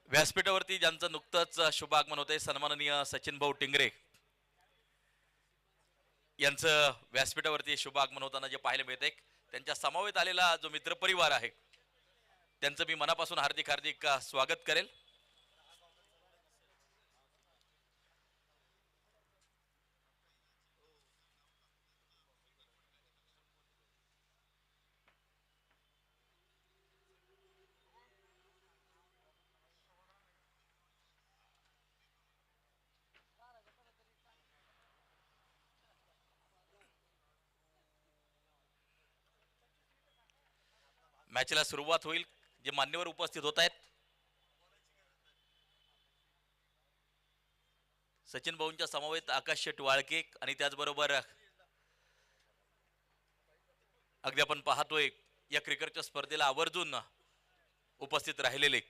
व्यासपीठावरती ज्यांचं नुकतंच शुभागमन होते सन्माननीय सचिन भाऊ टिंगरे यांचं व्यासपीठावरती शुभागमन होताना जे पाहायला मिळते त्यांच्या समवेत आलेला जो मित्रपरिवार आहे त्यांचं मी मनापासून हार्दिक हार्दिक स्वागत करेल। मॅचला सुरुवात होईल। जे मान्यवर उपस्थित होत आहेत सचिन भाऊंच्या समवेत आकाश शेट वाळके आणि त्याचबरोबर अगदी आपण पाहतोय या क्रिकेटच्या स्पर्धेला आवर्जून उपस्थित राहिलेले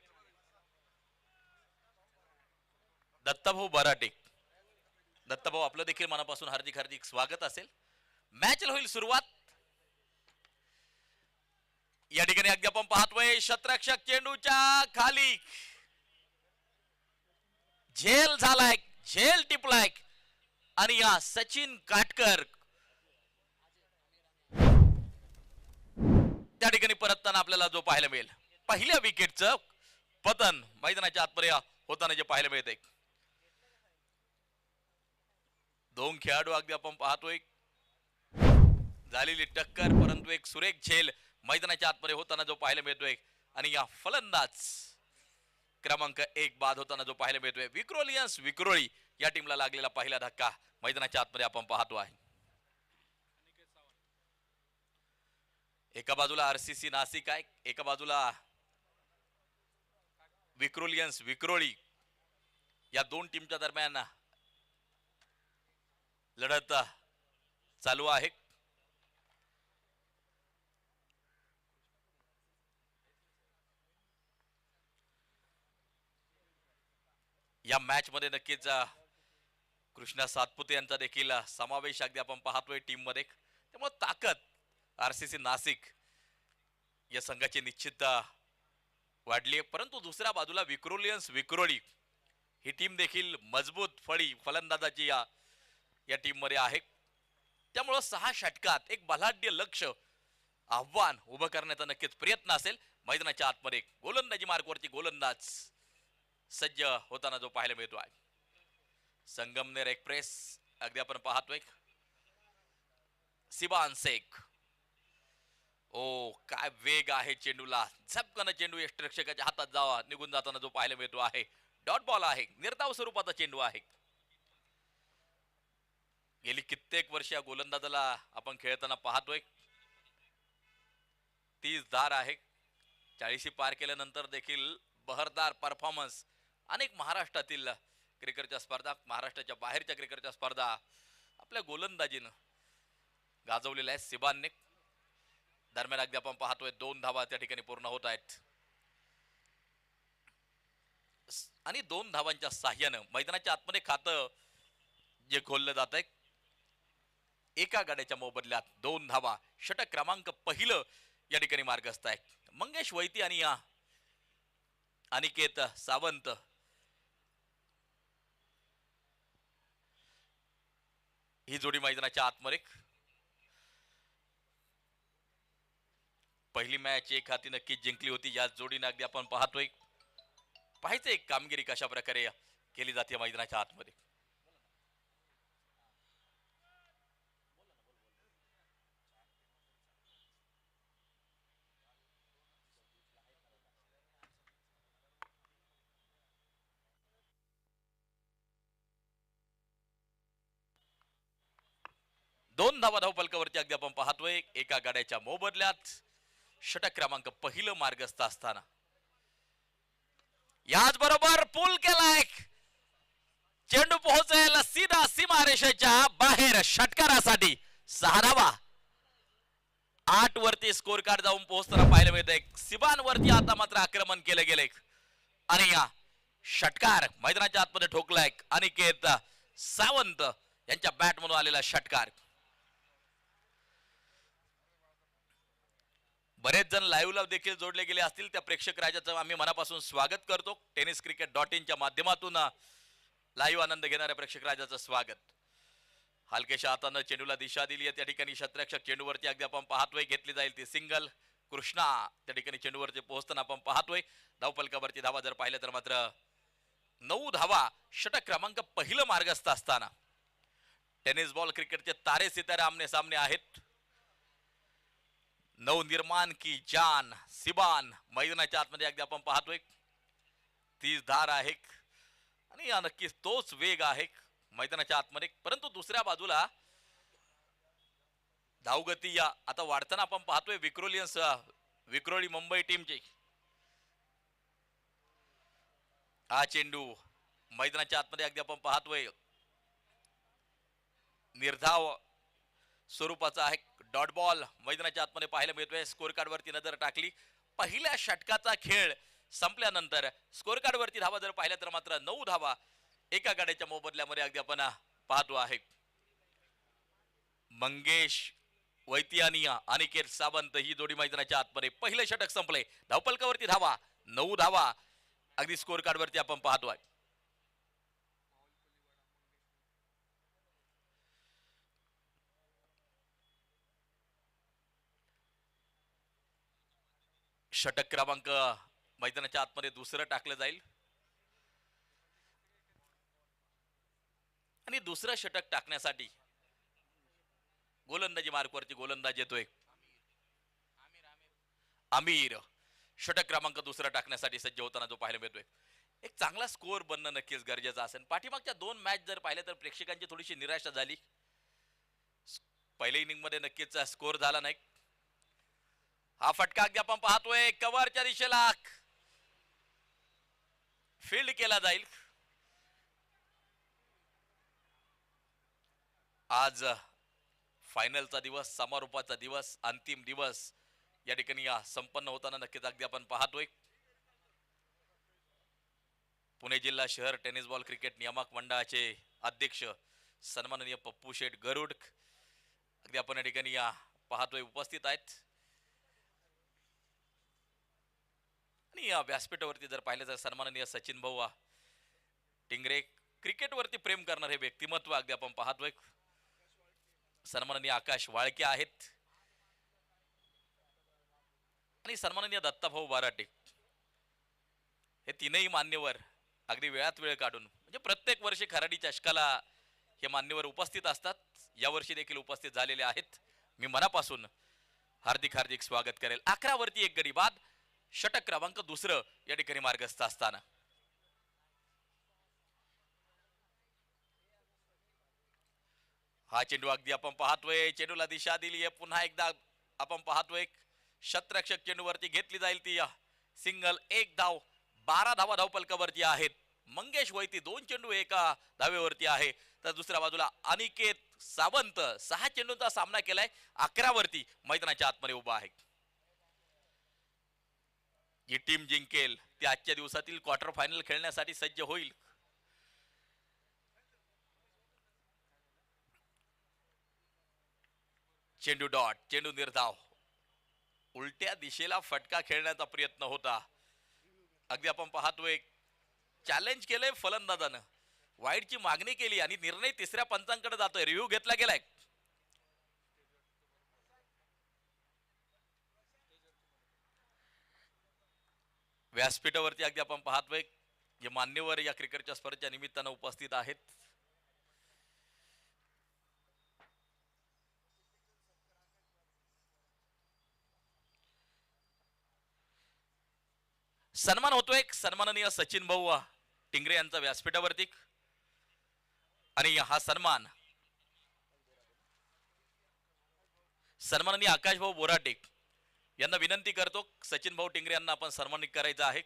दत्ताभाऊ बराटे। दत्ताभाऊ आपलं देखील मनापासून हार्दिक हार्दिक स्वागत असेल। मॅचला होईल सुरुवात। या ठिकाणी अगदी आपण पाहतोय शतरक्षक चेंडूच्या खाली झेल झालाय, झेल टिपलाय आणि या सचिन काटकर त्या ठिकाणी परतताना आपल्याला जो पाहायला मिळेल पहिल्या विकेटचं पतन मैदानाच्या आतमध्ये होताना जे पाहायला मिळते। दोन खेळाडू अगदी आपण पाहतोय झालेली टक्कर, परंतु एक सुरेख झेल मैदानाच्या आतमध्ये होताना जो पाहायला मिळतोय आणि या फलंदाज क्रमांक 1 बाद होताना जो पाहायला मिळतोय विक्रोलियन्स विक्रोळी या टीमला लागलेला पहिला धक्का मैदानाच्या आतमध्ये आपण पाहतो आहे। एका बाजूला आरसीसी नाशिक आहे, एका बाजूला विक्रोलियन्स विक्रोळी। या दोन टीमच्या दरम्यान लढत चालू आहे। या मॅच मध्ये नक्कीच कृष्णा सातपुते यांचा देखील समावेश अगदी आपण पाहतोय टीम मध्ये। त्यामुळे ताकद आरसीसी नाशिक या संघाची निश्चित वाढली आहे, परंतु दुसऱ्या बाजूला विक्रोलियन्स विक्रोळी ही टीम देखील मजबूत फळी फलंदाजाची या टीम मध्ये आहे। त्यामुळे 6 षटकात एक बलाढ्य लक्ष आव्हान उभं करण्याचा नक्कीच प्रयत्न असेल। मैदानाच्या आतमध्ये गोलंदाजी मार्गवरती गोलंदाज सज्ज होताना जो पाहायला मिळतो आहे संगमनेर एक्सप्रेस अगदी आपण पाहतोय सिबान शेख। ओ काय वेग आहे चेंडूला, झपकन चेंडू यष्टिरक्षकाच्या हातात जावा निघून जाताना जो पाहायला मिळतो आहे। डॉट बॉल आहे, निर्धाव स्वरूपाचा चेंडू आहे। गेली कित्येक वर्ष या गोलंदाजाला आपण खेळताना पाहतोय 30 धार आहे, 40 पार केल्यानंतर देखील बहरदार परफॉर्मन्स अनेक महाराष्ट्रातील क्रिकेटच्या स्पर्धा, महाराष्ट्राच्या बाहेरच्या क्रिकेटच्या स्पर्धा आपल्या गोलंदाजीनं गाजवलेल्या आहेत सिबानने। दरम्यान अगदी आपण पाहतोय 2 धावा त्या ठिकाणी पूर्ण होत आहेत आणि 2 धावांच्या साह्यानं मैदानाच्या आतमध्ये खातं जे खोललं जात आहे एका गाड्याच्या मोबदल्यात 2 धावा। षटक क्रमांक पहिलं या ठिकाणी मार्गस्थ आहे। मंगेश वैती आणि या अनिकेत सावंत ही जोडी मैदानाच्या आतमध्ये। पहिली मॅच 1 हाती नक्कीच जिंकली होती या जोडीने अगदी आपण पाहतोय पाहायचं एक कामगिरी कशा प्रकारे केली जाते मैदानाच्या आतमध्ये। दोन धावा धावफलकावरती अगदी आपण पाहतोय एका गाड्याच्या मोबदल्यात षटक क्रमांक पहिलं मार्गस्थ असताना याच बरोबर पूल केलाय चेंडू पोहोचेल सीधा सीमारेषेच्या बाहेर षटकारासाठी 6 धावा। 8 वरती स्कोर कार्ड जाऊन पोहोचताना पाहायला मिळतंय सिबान वरती आता मात्र आक्रमण केले गेले आणि या षटकार मैदानाच्या आतमध्ये ठोकलाय अनिकेत सावंत यांच्या बॅट मधून आलेला षटकार। बरेच जण लाईव्हला देखील जोडले गेले असतील, त्या प्रेक्षक राजाचं आम्ही मनापासून स्वागत करतो. tenniscricket.in च्या माध्यमातून लाईव्ह आनंद घेणाऱ्या प्रेक्षक राजाचं स्वागत. हलकेशा हातानं चेंडूला दिशा दिली आहे, त्या ठिकाणी शतरक्षक चेंडूवरती अगदी आपण पाहतोय, घेतली जाईल ती सिंगल. कृष्णा त्या ठिकाणी चेंडूवरती पोहोचताना आपण पाहतोय, धावफलकावरती धावा जर पाहिलं तर मात्र 9 धावा, षटक क्रमांक पहिलं मार्गस्थ असताना टेनिस बॉल क्रिकेटचे तारे सितारे आमने सामने आहेत. नवनिर्माण की जान सिबान मैदानाच्या आतमध्ये अगदी आपण पाहतोय, तीच धार आहे आणि नक्कीच तोच वेग आहे मैदानाच्या आतमध्ये. परंतु दुसऱ्या बाजूला धावगती या आता वाढताना आपण पाहतोय विक्रोळी मुंबई टीमची. हा चेंडू मैदानाच्या आतमध्ये अगदी आपण पाहतोय, निर्धाव स्वरूपाचा आहे. डॉट बॉल मैदानाच्या आतमध्ये पाहायला मिळतोय. स्कोर कार्ड वरती नजर टाकली, पहिल्या षटकाचा खेळ संपल्यानंतर स्कोर कार्ड वरती धावा जर पाहिल्या तर मात्र 9 धावा एका गाड्याच्या मोबदल्यामध्ये अगदी आपण पाहतो आहे. मंगेश वैती अनिकेत सावंत ही जोडी मैदानाच्या आतमध्ये. पहिले षटक संपले, धावफलकावरती धावा 9 धावा अगदी स्कोर कार्ड वरती आपण पाहतो आहे. षटक क्रमांक मैदानाच्या आतमध्ये दुसरं टाकलं जाईल आणि दुसरं षटक टाकण्यासाठी गोलंदाजी मार्कवरती गोलंदाज येतोय आमिर. षटक क्रमांक दुसरा टाकण्यासाठी सज्ज होताना जो पाहायला मिळतोय. एक चांगला स्कोर बनणं नक्कीच गरजेचं असेल. पाठीमागच्या 2 मॅच जर पाहिल्या तर प्रेक्षकांची थोडीशी निराशा झाली. पहिल्या इनिंग मध्ये नक्कीच स्कोर झाला नाही. हा फटका अगदी आपण पाहतोय, कव्हरच्या दिशेला फील्ड केला जाईल. आज फायनलचा दिवस, समारोपाचा दिवस, अंतिम दिवस या ठिकाणी संपन्न होताना नक्कीच अगदी आपण पाहतोय. पुणे जिल्हा शहर टेनिस बॉल क्रिकेट नियामक मंडळाचे अध्यक्ष सन्माननीय पप्पू शेठ गरुड अगदी आपण या ठिकाणी पाहतोय उपस्थित आहेत. आणि या व्यासपीठावरती जर पाहिलं तर सन्माननीय सचिन भाऊ टिंगरे, क्रिकेटवरती प्रेम करणारे व्यक्तिमत्व अगदी आपण पाहतोय. सन्माननीय आकाश वाळके आहेत आणि सन्माननीय दत्ताभाऊ बाराटे. हे तीनही मान्यवर अगदी वेळात वेळ काढून म्हणजे प्रत्येक वर्षी खराडी चषकाला हे मान्यवर उपस्थित असतात. यावर्षी देखील उपस्थित झालेले आहेत. मी मनापासून हार्दिक हार्दिक स्वागत करेल. 11 वरती 1 गडी बाद, षटक क्रमांक दुसरं या ठिकाणी मार्गस्थ असताना हा चेंडू अगदी आपण पाहतोय, चेंडूला दिशा दिली आहे. पुन्हा एकदा आपण पाहतोय, शतरक्षक चेंडूवरती घेतली जाईल ती सिंगल. 1 धाव, 12 धावा धावफलकावरती आहेत. मंगेश वैती 2 चेंडू एका धावेवरती आहे. तर दुसऱ्या बाजूला अनिकेत सावंत 6 चेंडूंचा सामना केलाय, 11 वरती मैदानाच्या आतमध्ये उभा आहे. जी टीम जिंकेल ती आजच्या दिवसातील क्वार्टर फायनल खेळण्यासाठी सज्ज होईल. चेंडू डॉट, चेंडू निर्धाव, उलट्या दिशेला फटका खेळण्याचा प्रयत्न होता. अगदी आपण पाहतोय, चॅलेंज केलंय फलंदाजानं, वाईडची मागणी केली आणि निर्णय तिसऱ्या पंचांकडे जातोय. रिव्ह्यू घेतला गेलाय. व्यासपीठावरती अगदी आपण पाहतोय, जे मान्यवर या क्रिकेटच्या स्पर्धेच्या निमित्तानं उपस्थित आहेत. सन्मान होतोय सन्माननीय सचिन भाऊ टिंगरे यांचा व्यासपीठावरती. आणि हा सन्मान सन्माननीय आकाश भाऊ बोराटे यांना विनंती करतो, सचिन भाऊ टिंगरे यांना आपण सन्मानित करायचं आहे.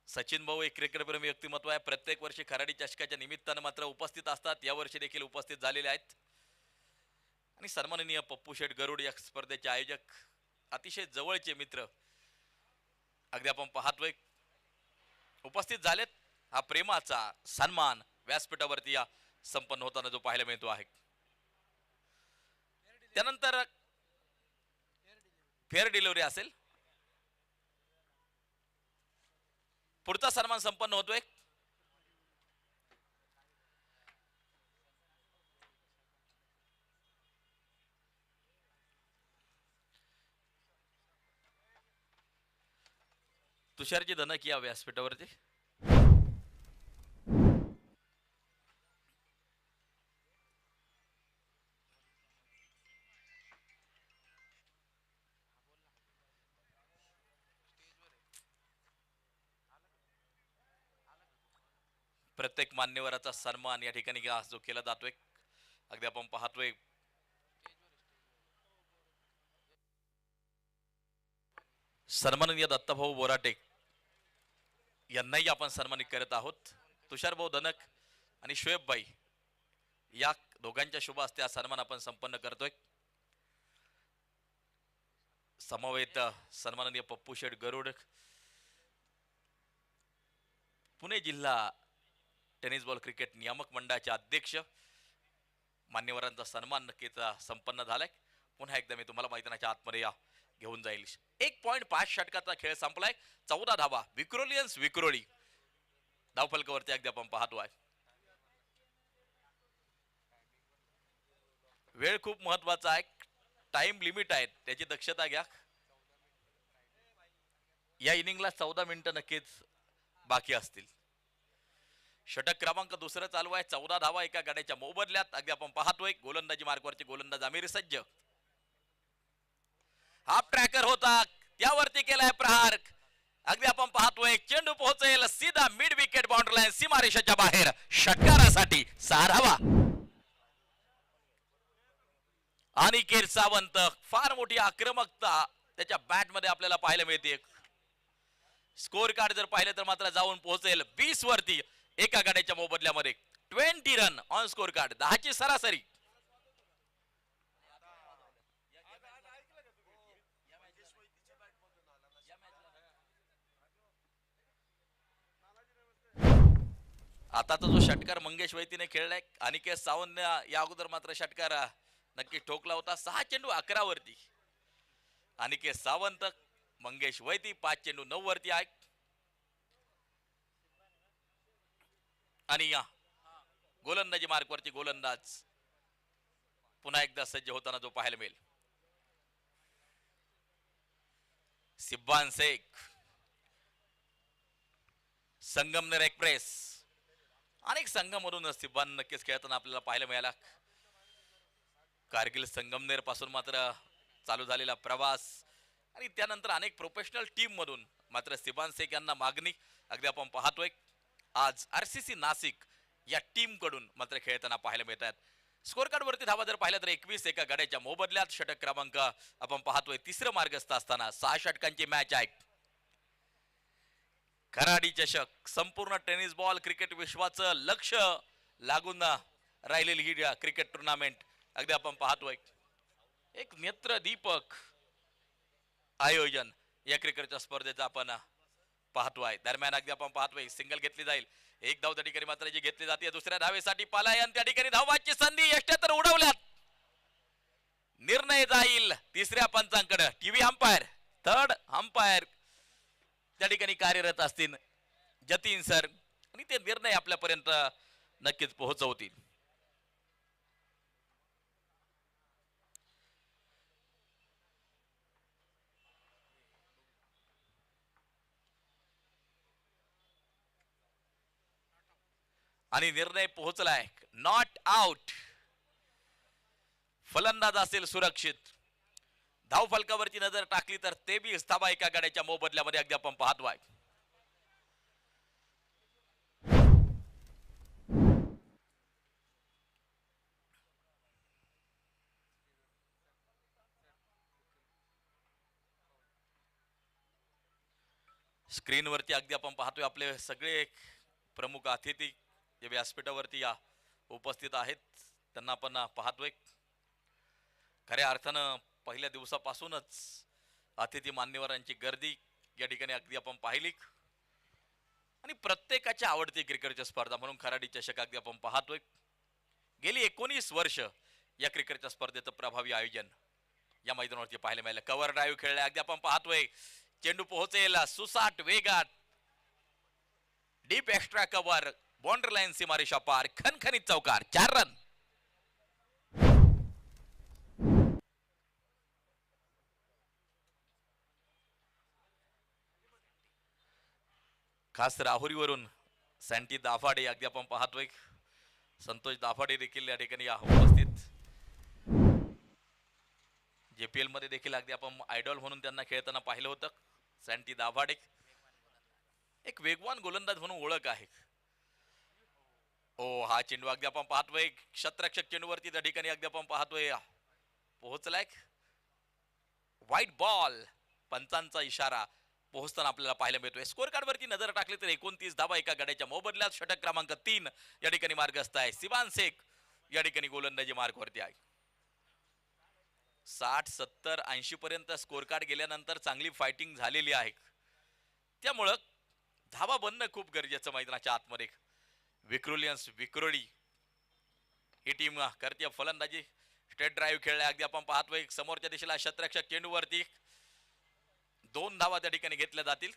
सचिन भाऊ एक क्रिकेटप्रेमी व्यक्तिमत्व आहे. प्रत्येक वर्षी खराडी चषकाच्या निमित्तानं मात्र उपस्थित असतात. यावर्षी देखील उपस्थित झालेले आहेत. आणि सन्माननीय पप्पू शेठ गरुड या स्पर्धेचे आयोजक, अतिशय जवळचे मित्र अगदी आपण पाहतोय उपस्थित झालेत. हा प्रेमाचा सन्मान व्यासपीठावरती संपन्न होताना जो पाहायला मिळतो आहे. त्यानंतर फेअर डिलिव्हरी असेल. पुढचा सन्मान संपन्न होतोय. तुषारजी धनक या व्यासपीठावरती. प्रत्येक मान्यवराचा सन्मान या ठिकाणी जो केला जातोय अगदी आपण पाहतोय. सन्माननीय दत्ताभाऊ बोराटे यांनाही आपण सन्मानित करत आहोत. तुषार भाऊ धनक आणि शोएब भाई या दोघांच्या शुभ हस्ते हा सन्मान आपण संपन्न करतोय. समवेत सन्माननीय पप्पू शेठ गरुड, पुणे जिल्हा टेनिस बॉल क्रिकेट नियामक मंडळाचे अध्यक्ष, मान्यवरांचा सन्मान नक्कीच संपन्न झालाय. पुन्हा एकदा मी तुम्हाला मैदानाच्या आतमध्ये घेऊन जाईल. 1.5 षटकाचा खेळ संपलाय. 14 धावा विक्रोलियन्स विक्रोळी धावफलकावरती अगदी आपण पाहतोय. वेळ खूप महत्वाचा आहे. टाइम लिमिट आहे, त्याची दक्षता घ्या. या इनिंगला 14 मिनिटं नक्कीच बाकी असतील. षटक क्रमांक दुसरं चालू आहे. 14 धावा एका गाड्याच्या मोबदल्यात अगदी आपण पाहतोय. गोलंदाजी मार्कवरती गोलंदाज आमिर सज्ज. हाफ ट्रॅकर होता त्यावरती केलाय प्रहार. अगदी आपण पाहतोय चेंडू पोहोचेल सीधा मिड विकेट बाउंड्री लाईन सीमारेषेच्या बाहेर. षटकारासाठी 6 धावा. अनिकेत सावंत फार मोठी आक्रमकता त्याच्या बॅट मध्ये आपल्याला पाहायला मिळते. स्कोर कार्ड जर पाहिलं तर मात्र जाऊन पोहोचेल 20 वरती एका गाड्याच्या मोबदल्यामध्ये. 20 रन ऑन स्कोर कार्ड, 10 ची सरासरी. आताचा जो षटकार मंगेश वैतीने खेळलाय, अनिकेत सावंत या अगोदर मात्र षटकार नक्की ठोकला होता. 6 चेंडू 11 वरती अनिकेत सावंत. मंगेश वैती 5 चेंडू 9 वरती आहे. आणि या गोलंदाजी मार्कवरती गोलंदाज पुन्हा एकदा सज्ज होताना जो पाहायला मिळेल. सिब्बान शेख, संगमनेर एक्सप्रेस, अनेक संघामधून सिब्बान नक्कीच खेळताना आपल्याला पाहायला मिळाला. कारगिल संगमनेर पासून मात्र चालू झालेला प्रवास आणि त्यानंतर अनेक प्रोफेशनल टीम मधून मात्र सिब्बान शेख यांना मागणी अगदी आपण पाहतोय. आज आरसीसी नाशिक या टीम कडून मात्र खेळताना पाहायला मिळतात. स्कोर कार्ड वरती धावा जर पाहिलं तर 21 एका गाड्याच्या मोबदल्यात. षटक क्रमांक आपण पाहतोय तिसरं मार्गस्थ असताना 6 षटकांची मॅच आहे. खराडी चषक संपूर्ण टेनिस बॉल क्रिकेट विश्वाचं लक्ष लागून राहिलेली ही क्रिकेट टुर्नामेंट अगदी आपण पाहतोय. एक नेत्रदीपक आयोजन या क्रिकेटच्या स्पर्धेचा आपण पाहतोय. दरम्यान अगदी आपण पाहतोय सिंगल घेतली जाईल. एक धाव त्या ठिकाणी मात्र जी घेतली जाते दुसऱ्या धावेसाठी पलायन. त्या ठिकाणी धावाची संधी यष्ट्या तर उडवल्यात. निर्णय जाईल तिसऱ्या पंचांकडे. टीव्ही अंपायर, थर्ड अंपायर त्या ठिकाणी कार्यरत असतील जतीन सर आणि ते निर्णय आपल्यापर्यंत नक्कीच पोहोचवतील. आणि निर्णय पोहोचलाय नॉट आउट. फलंदाज असेल सुरक्षित. धाव फलकावरची नजर टाकली तर ते बी धावा एका गाड्याच्या मोबदल्यामध्ये अगदी आपण पाहतोय. स्क्रीनवरती अगदी आपण पाहतोय आपले सगळे प्रमुख अतिथी जे व्यासपीठावरती या उपस्थित आहेत त्यांना आपण पाहतोय. खऱ्या अर्थानं पहिल्या दिवसापासूनच अतिथी मान्यवरांची गर्दी या ठिकाणी अगदी आपण पाहिली आणि प्रत्येकाची आवडती क्रिकेटची स्पर्धा म्हणून खराडी चषक अगदी आपण पाहतोय. गेली 19 वर्ष या क्रिकेटच्या स्पर्धेचं प्रभावी आयोजन या मैदानावरती पाहायला मिळालं. कव्हर ड्राईव्ह खेळलाय, अगदी आपण पाहतोय चेंडू पोहोचेल सुसाट वेगात, deep extra cover, boundary line सीमारेषा पार, खणखणीत चौकार, 4 रन. खास राहुरीवरून सँटी दाफाडे, अगदी आपण पाहतोय संतोष दाफाडे देखील या ठिकाणी उपस्थित. जेपीएल मध्ये देखील अगदी आपण आयडॉल म्हणून त्यांना खेळताना पाहिलं होतं. सँटी दाफाडे एक वेगवान गोलंदाज म्हणून ओळख आहे. ओ हा चेंडू अगदी आपण पाहतोय क्षेत्ररक्षक चेंडूवरती त्या ठिकाणी अगदी आपण पाहतोय पोहोचलाय. व्हाईट बॉल, पंचांचा इशारा पोहोचताना आपल्याला पाहायला मिळतोय. स्कोर कार्ड वरती नजर टाकली तर 29 धावा एका गड्याच्या मोबदल्यात. षटक क्रमांक 3 या ठिकाणी मार्गस्थ आहे. सिबान शेख या ठिकाणी गोलंदाजी मार्कवरती आहे. 60 70 80 पर्यंत स्कोर कार्ड गेल्यानंतर चांगली फायटिंग झालेली आहे. त्यामुळं धावा बनणं खूप गरजेचं मैदानाच्या आतमध्ये. विक्रोलियन्स विक्रोळी ही टीम करते फलंदाजी. स्ट्रेट ड्राईव्ह खेळलाय, अगदी आपण पाहतोय समोरच्या दिशेला क्षेत्ररक्षक चेंडूवरती 2 धावा त्या ठिकाणी घेतल्या जातील.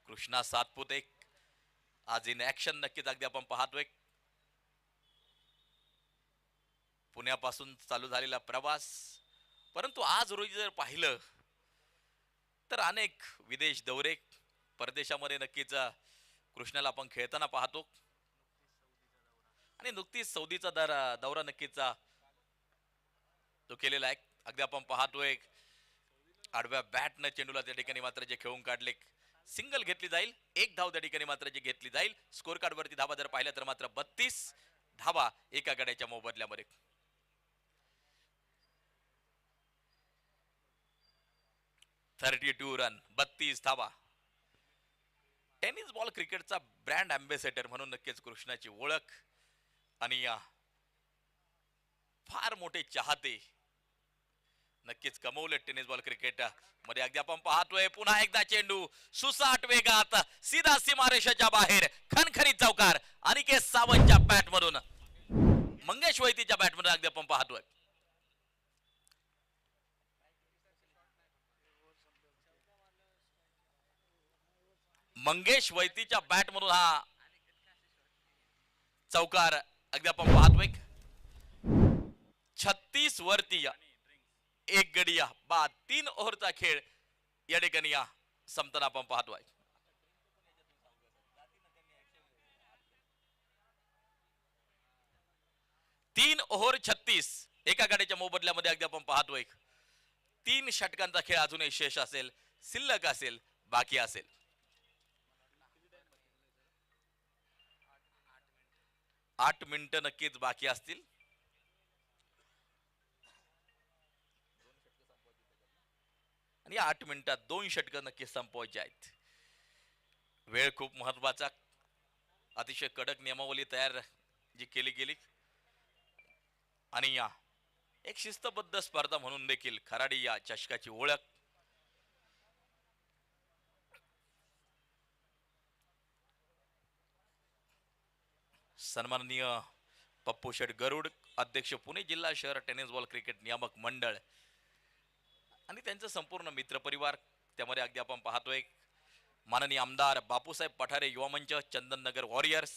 कृष्णा सातपुते आज इन ऍक्शन नक्कीच अगदी आपण पाहतोय. पुण्यापासून चालू झालेला प्रवास, परंतु आज रोजी जर पाहिलं तर अनेक विदेश दौरे, परदेशामध्ये नक्कीच कृष्णाला आपण खेळताना पाहतो. आणि नुकतीच सौदीचा दौरा नक्कीच तो केलेला आहे. अगदी आपण पाहतोय आडव्या बॅटनं चेंडूला त्या ठिकाणी मात्र जे खेळून काढले, सिंगल घेतली जाईल, 1 धाव त्या ठिकाणी मात्र जी घेतली जाईल. स्कोर कार्ड वरती धावा जर पाहिल्या तर मात्र 32 धावा एका गड्याच्या मोबदल्यामध्ये. (32 रन, 32 धावा. टेनिस बॉल क्रिकेटचा ब्रँड अँबॅसेडर म्हणून नक्कीच कृष्णाची ओळख आणि फार मोठे चाहते नक्कीच कमवले टेनिस बॉल क्रिकेट मध्ये. अगदी आपण पाहतोय पुन्हा एकदा चेंडू सुसाट वेगात सीधा सीमारेषेच्या बाहेर, खणखणीत चौकार. अनिकेत सावंतच्या बॅट मधून, मंगेश वैतीच्या बॅट मधून अगदी आपण पाहतोय. मंगेश वैतीच्या बॅट मधून हा चौकार अगदी आपण पाहतोय. 36 वरती 1 गडिया बाद, 3 ओव्हरचा खेळ या ठिकाणी संपताना आपण पाहतोय. तीन ओव्हर 36 एका गाडीच्या मोबदल्यामध्ये अगदी आपण पाहतोय. 3 षटकांचा खेळ अजूनही शेष असेल, शिल्लक असेल, बाकी असेल. 8 मिनिटं नक्कीच बाकी असतील. आणि 8 मिनिटात 2 षटकं नक्कीच संपवायची आहेत. वेळ खूप महत्वाचा, अतिशय कडक नियमावली तयार जी केली गेली आणि एक शिस्तबद्ध स्पर्धा म्हणून देखील खराडी या चषकाची ओळख. सन्माननीय पप्पू शेठ गरुड, अध्यक्ष पुणे जिल्हा शहर टेनिस बॉल क्रिकेट नियामक मंडळ आणि त्यांचा संपूर्ण मित्रपरिवार. त्यामध्ये अगदी आपण पाहतोय माननीय आमदार बापूसाहेब पठारे युवा मंच, चंदननगर वॉरियर्स,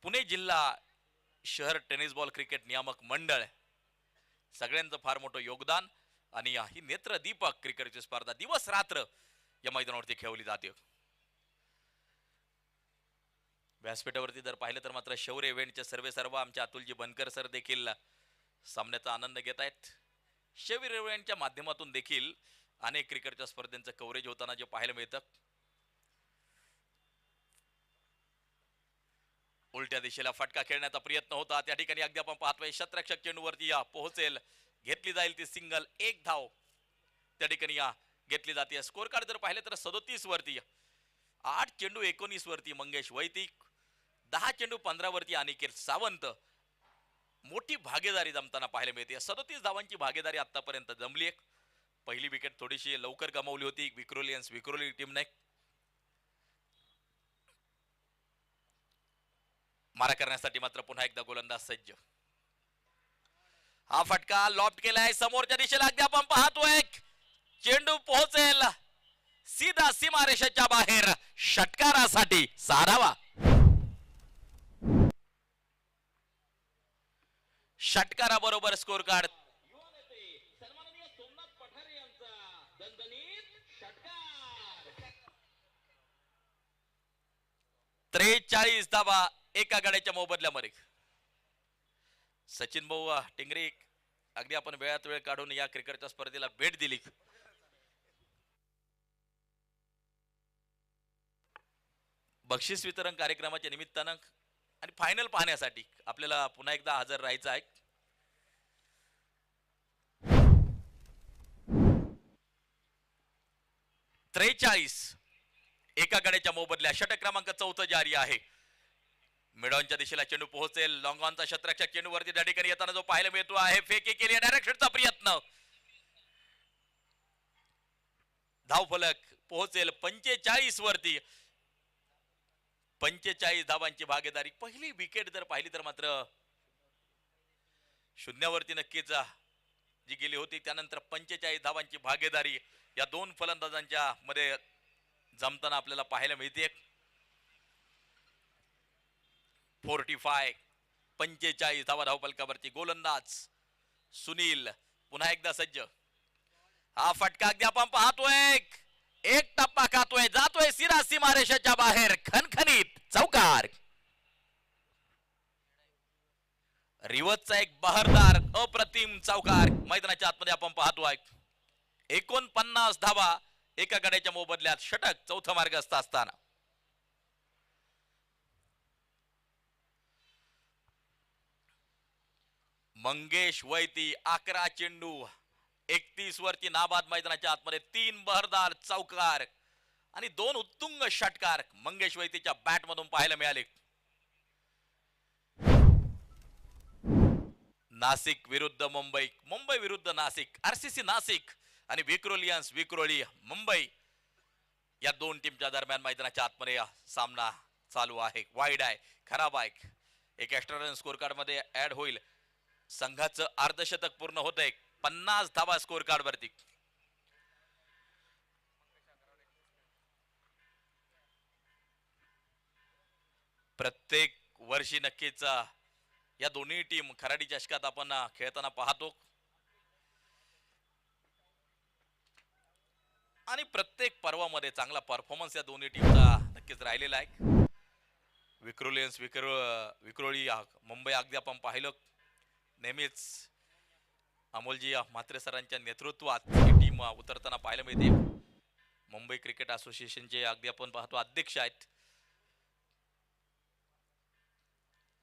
पुणे जिल्हा शहर टेनिस बॉल क्रिकेट नियामक मंडळ, सगळ्यांचं फार मोठं योगदान. आणि ही नेत्रदीपक क्रिकेटची स्पर्धा दिवस रात्र या मैदानावरती खेळवली जाते. व्यासपीठावरती जर पाहिलं तर मात्र शौर्य इव्हेंटचे सर्व आमचे अतुलजी बनकर सर देखील सामन्याचा आनंद घेत आहेत. शौर्य इव्हेंटच्या माध्यमातून देखील अनेक क्रिकेटच्या स्पर्धेंचं कव्हरेज होताना जे पाहायला मिळतं. उलट्या दिशेला फटका खेळण्याचा प्रयत्न होता, त्या ठिकाणी अगदी आपण पाहतोय क्षेत्ररक्षक चेंडूवरती पोहोचेल, घेतली जाईल ती सिंगल, 1 धाव त्या ठिकाणी घेतली जाते. स्कोर कार्ड जर पाहिले तर 37 वरती 8 चेंडू 19 वरती मंगेश वैतिक, 10 चेंडू 15 वरती अनिकेत सावंत. मोठी भागीदारी जमताना पाहायला मिळते. 37 धावांची भागीदारी आतापर्यंत जमली. पहिली विकेट थोडीशी लवकर गमावली होती विक्रोली टीमने. मारा करण्यासाठी मात्र पुन्हा एकदा गोलंदाज सज्ज. हा फटका लॉफ्ट केलाय समोरच्या दिशेला. अगदी आपण पाहतोय चेंडू पोहोचेल सीधा सीमारेषेच्या बाहेर. षटकारासाठी 6 धावा. षटकाराबरोबर स्कोर कार्ड 43 धावा एका गाड्याच्या मोबदल्यामध्ये. सचिन भाऊ टिंगरे अगदी आपण वेळात वेळ काढून या क्रिकेटच्या स्पर्धेला भेट दिली. बक्षीस वितरण कार्यक्रमाच्या निमित्तानं आणि फायनल पाहण्यासाठी आपल्याला पुन्हा एकदा हजर राहायचं आहे. त्रेचाळीस एका गाड्याच्या मोबदल्या. षटक क्रमांक 4 जारी आहे. मिडॉनच्या दिशेला चेंडू पोहोचेल. लॉंग ऑनचा शतरक्षक चेंडू वरती त्या ठिकाणी येताना जो पाहायला मिळतो आहे. फेकी केली डायरेक्शनचा प्रयत्न. धावफलक पोहोचेल 45 वरती. 45 धावांची भागीदारी. पहिली विकेट जर पाहिली तर मात्र शून्यावरती नक्कीच जी गेली होती. त्यानंतर 45 धावांची भागीदारी या दोन फलंदाजांच्या मध्ये जमताना आपल्याला पाहायला मिळते. 45 धावा धावफलकावरती. गोलंदाज सुनील पुन्हा एकदा सज्ज. हा फटका अगदी आपण पाहतोय एक टप्पा खातोय. जातोय सीधा सीमारेषेच्या बाहेर. खणखणीत चौकार. रिवतचा एक बहरदार अप्रतिम चौकार मैदानाच्या आतमध्ये आपण पाहतोय. 49 धावा एका गड्याच्या मोबदल्यात. षटक चौथा मार्गस्थ असताना मंगेश वैती 11 चेंडू 31 वरती नाबाद. मैदानाच्या आतमध्ये 3 बहरदार चौकार आणि 2 उत्तुंग षटकार मंगेश वैतीच्या बॅट मधून पाहायला मिळाले. नाशिक विरुद्ध मुंबई, मुंबई विरुद्ध नाशिक, आरसीसी नाशिक आणि विक्रोलियन्स विक्रोळी मुंबई या दोन टीमच्या दरम्यान मैदानाच्या आतमध्ये सामना चालू आहे. वाईड आहे, खराब आहे. एक एक्स्ट्रा रन स्कोर कार्ड मध्ये ऍड होईल. संघाचं अर्धशतक पूर्ण होतंय. 50 धावा स्कोर कार्ड वरती. प्रत्येक वर्षी नक्कीच या दोन्ही टीम खराडी चषकात आपण खेळताना पाहतो आणि प्रत्येक पर्वामध्ये चांगला परफॉर्मन्स या दोन्ही टीमचा नक्कीच राहिलेला आहे. विक्रोलियन्स विक्रोळी मुंबई अगदी आपण पाहिलं नेहमीच अमोलजी म्हात्रे सरांच्या नेतृत्वात ही टीम उतरताना पाहायला मिळते. मुंबई क्रिकेट असोसिएशनचे अगदी आपण पाहतो अध्यक्ष आहेत.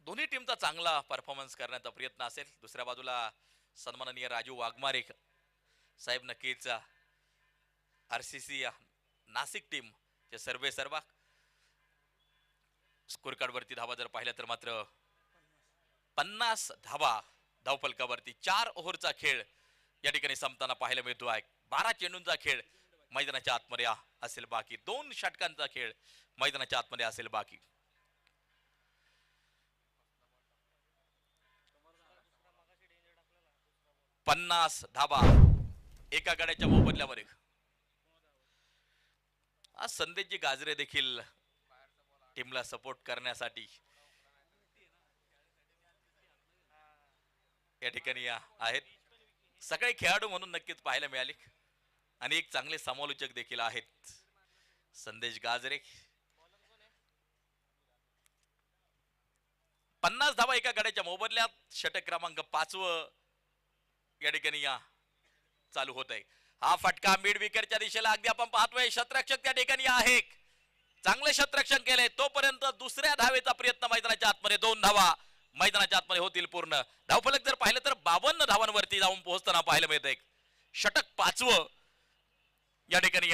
दोन्ही टीमचा चांगला परफॉर्मन्स करण्याचा प्रयत्न असेल. दुसऱ्या बाजूला सन्माननीय राजू वाघमारे साहेब नक्कीच आरसीसी नाशिक टीम चे सर्व स्कोर कार्ड वरती धावा जर पाहिल्या तर मात्र 50 धावा धावफलकावरती. 4 ओव्हरचा खेळ या ठिकाणी संपताना पाहायला मिळतो आहे. 12 चेंडूंचा खेळ मैदानाच्या आतमध्ये असेल बाकी. 2 षटकांचा खेळ मैदानाच्या आतमध्ये असेल बाकी. पन्नास धावा एका गड्याच्या मोबदल्यामध्ये. आज संदेशजी गाजरे देखील टीमला सपोर्ट करण्यासाठी या ठिकाणी आहेत. सगळे खेळाडू म्हणून नक्कीच पाहायला मिळाले आणि एक चांगले समालोचक देखील आहेत. संदेश गाजरे 50 धावा एका गड्याच्या मोबदल्यात. षटक क्रमांक 5 या ठिकाणी चालू होत आहे. हा फटका मिड विकेटच्या दिशेला अगदी आपण पाहतोय. शतरक्षक त्या ठिकाणी आहे. चांगले शतरक्षण केले. तोपर्यंत दुसऱ्या धावेचा प्रयत्न मैदानाच्या आतमध्ये. 2 धावा मैदानाच्या आतमध्ये होतील पूर्ण. धावफलक जर पाहिलं तर 52 धावांवरती जाऊन पोहोचताना पाहायला मिळतंय. षटक 5 या ठिकाणी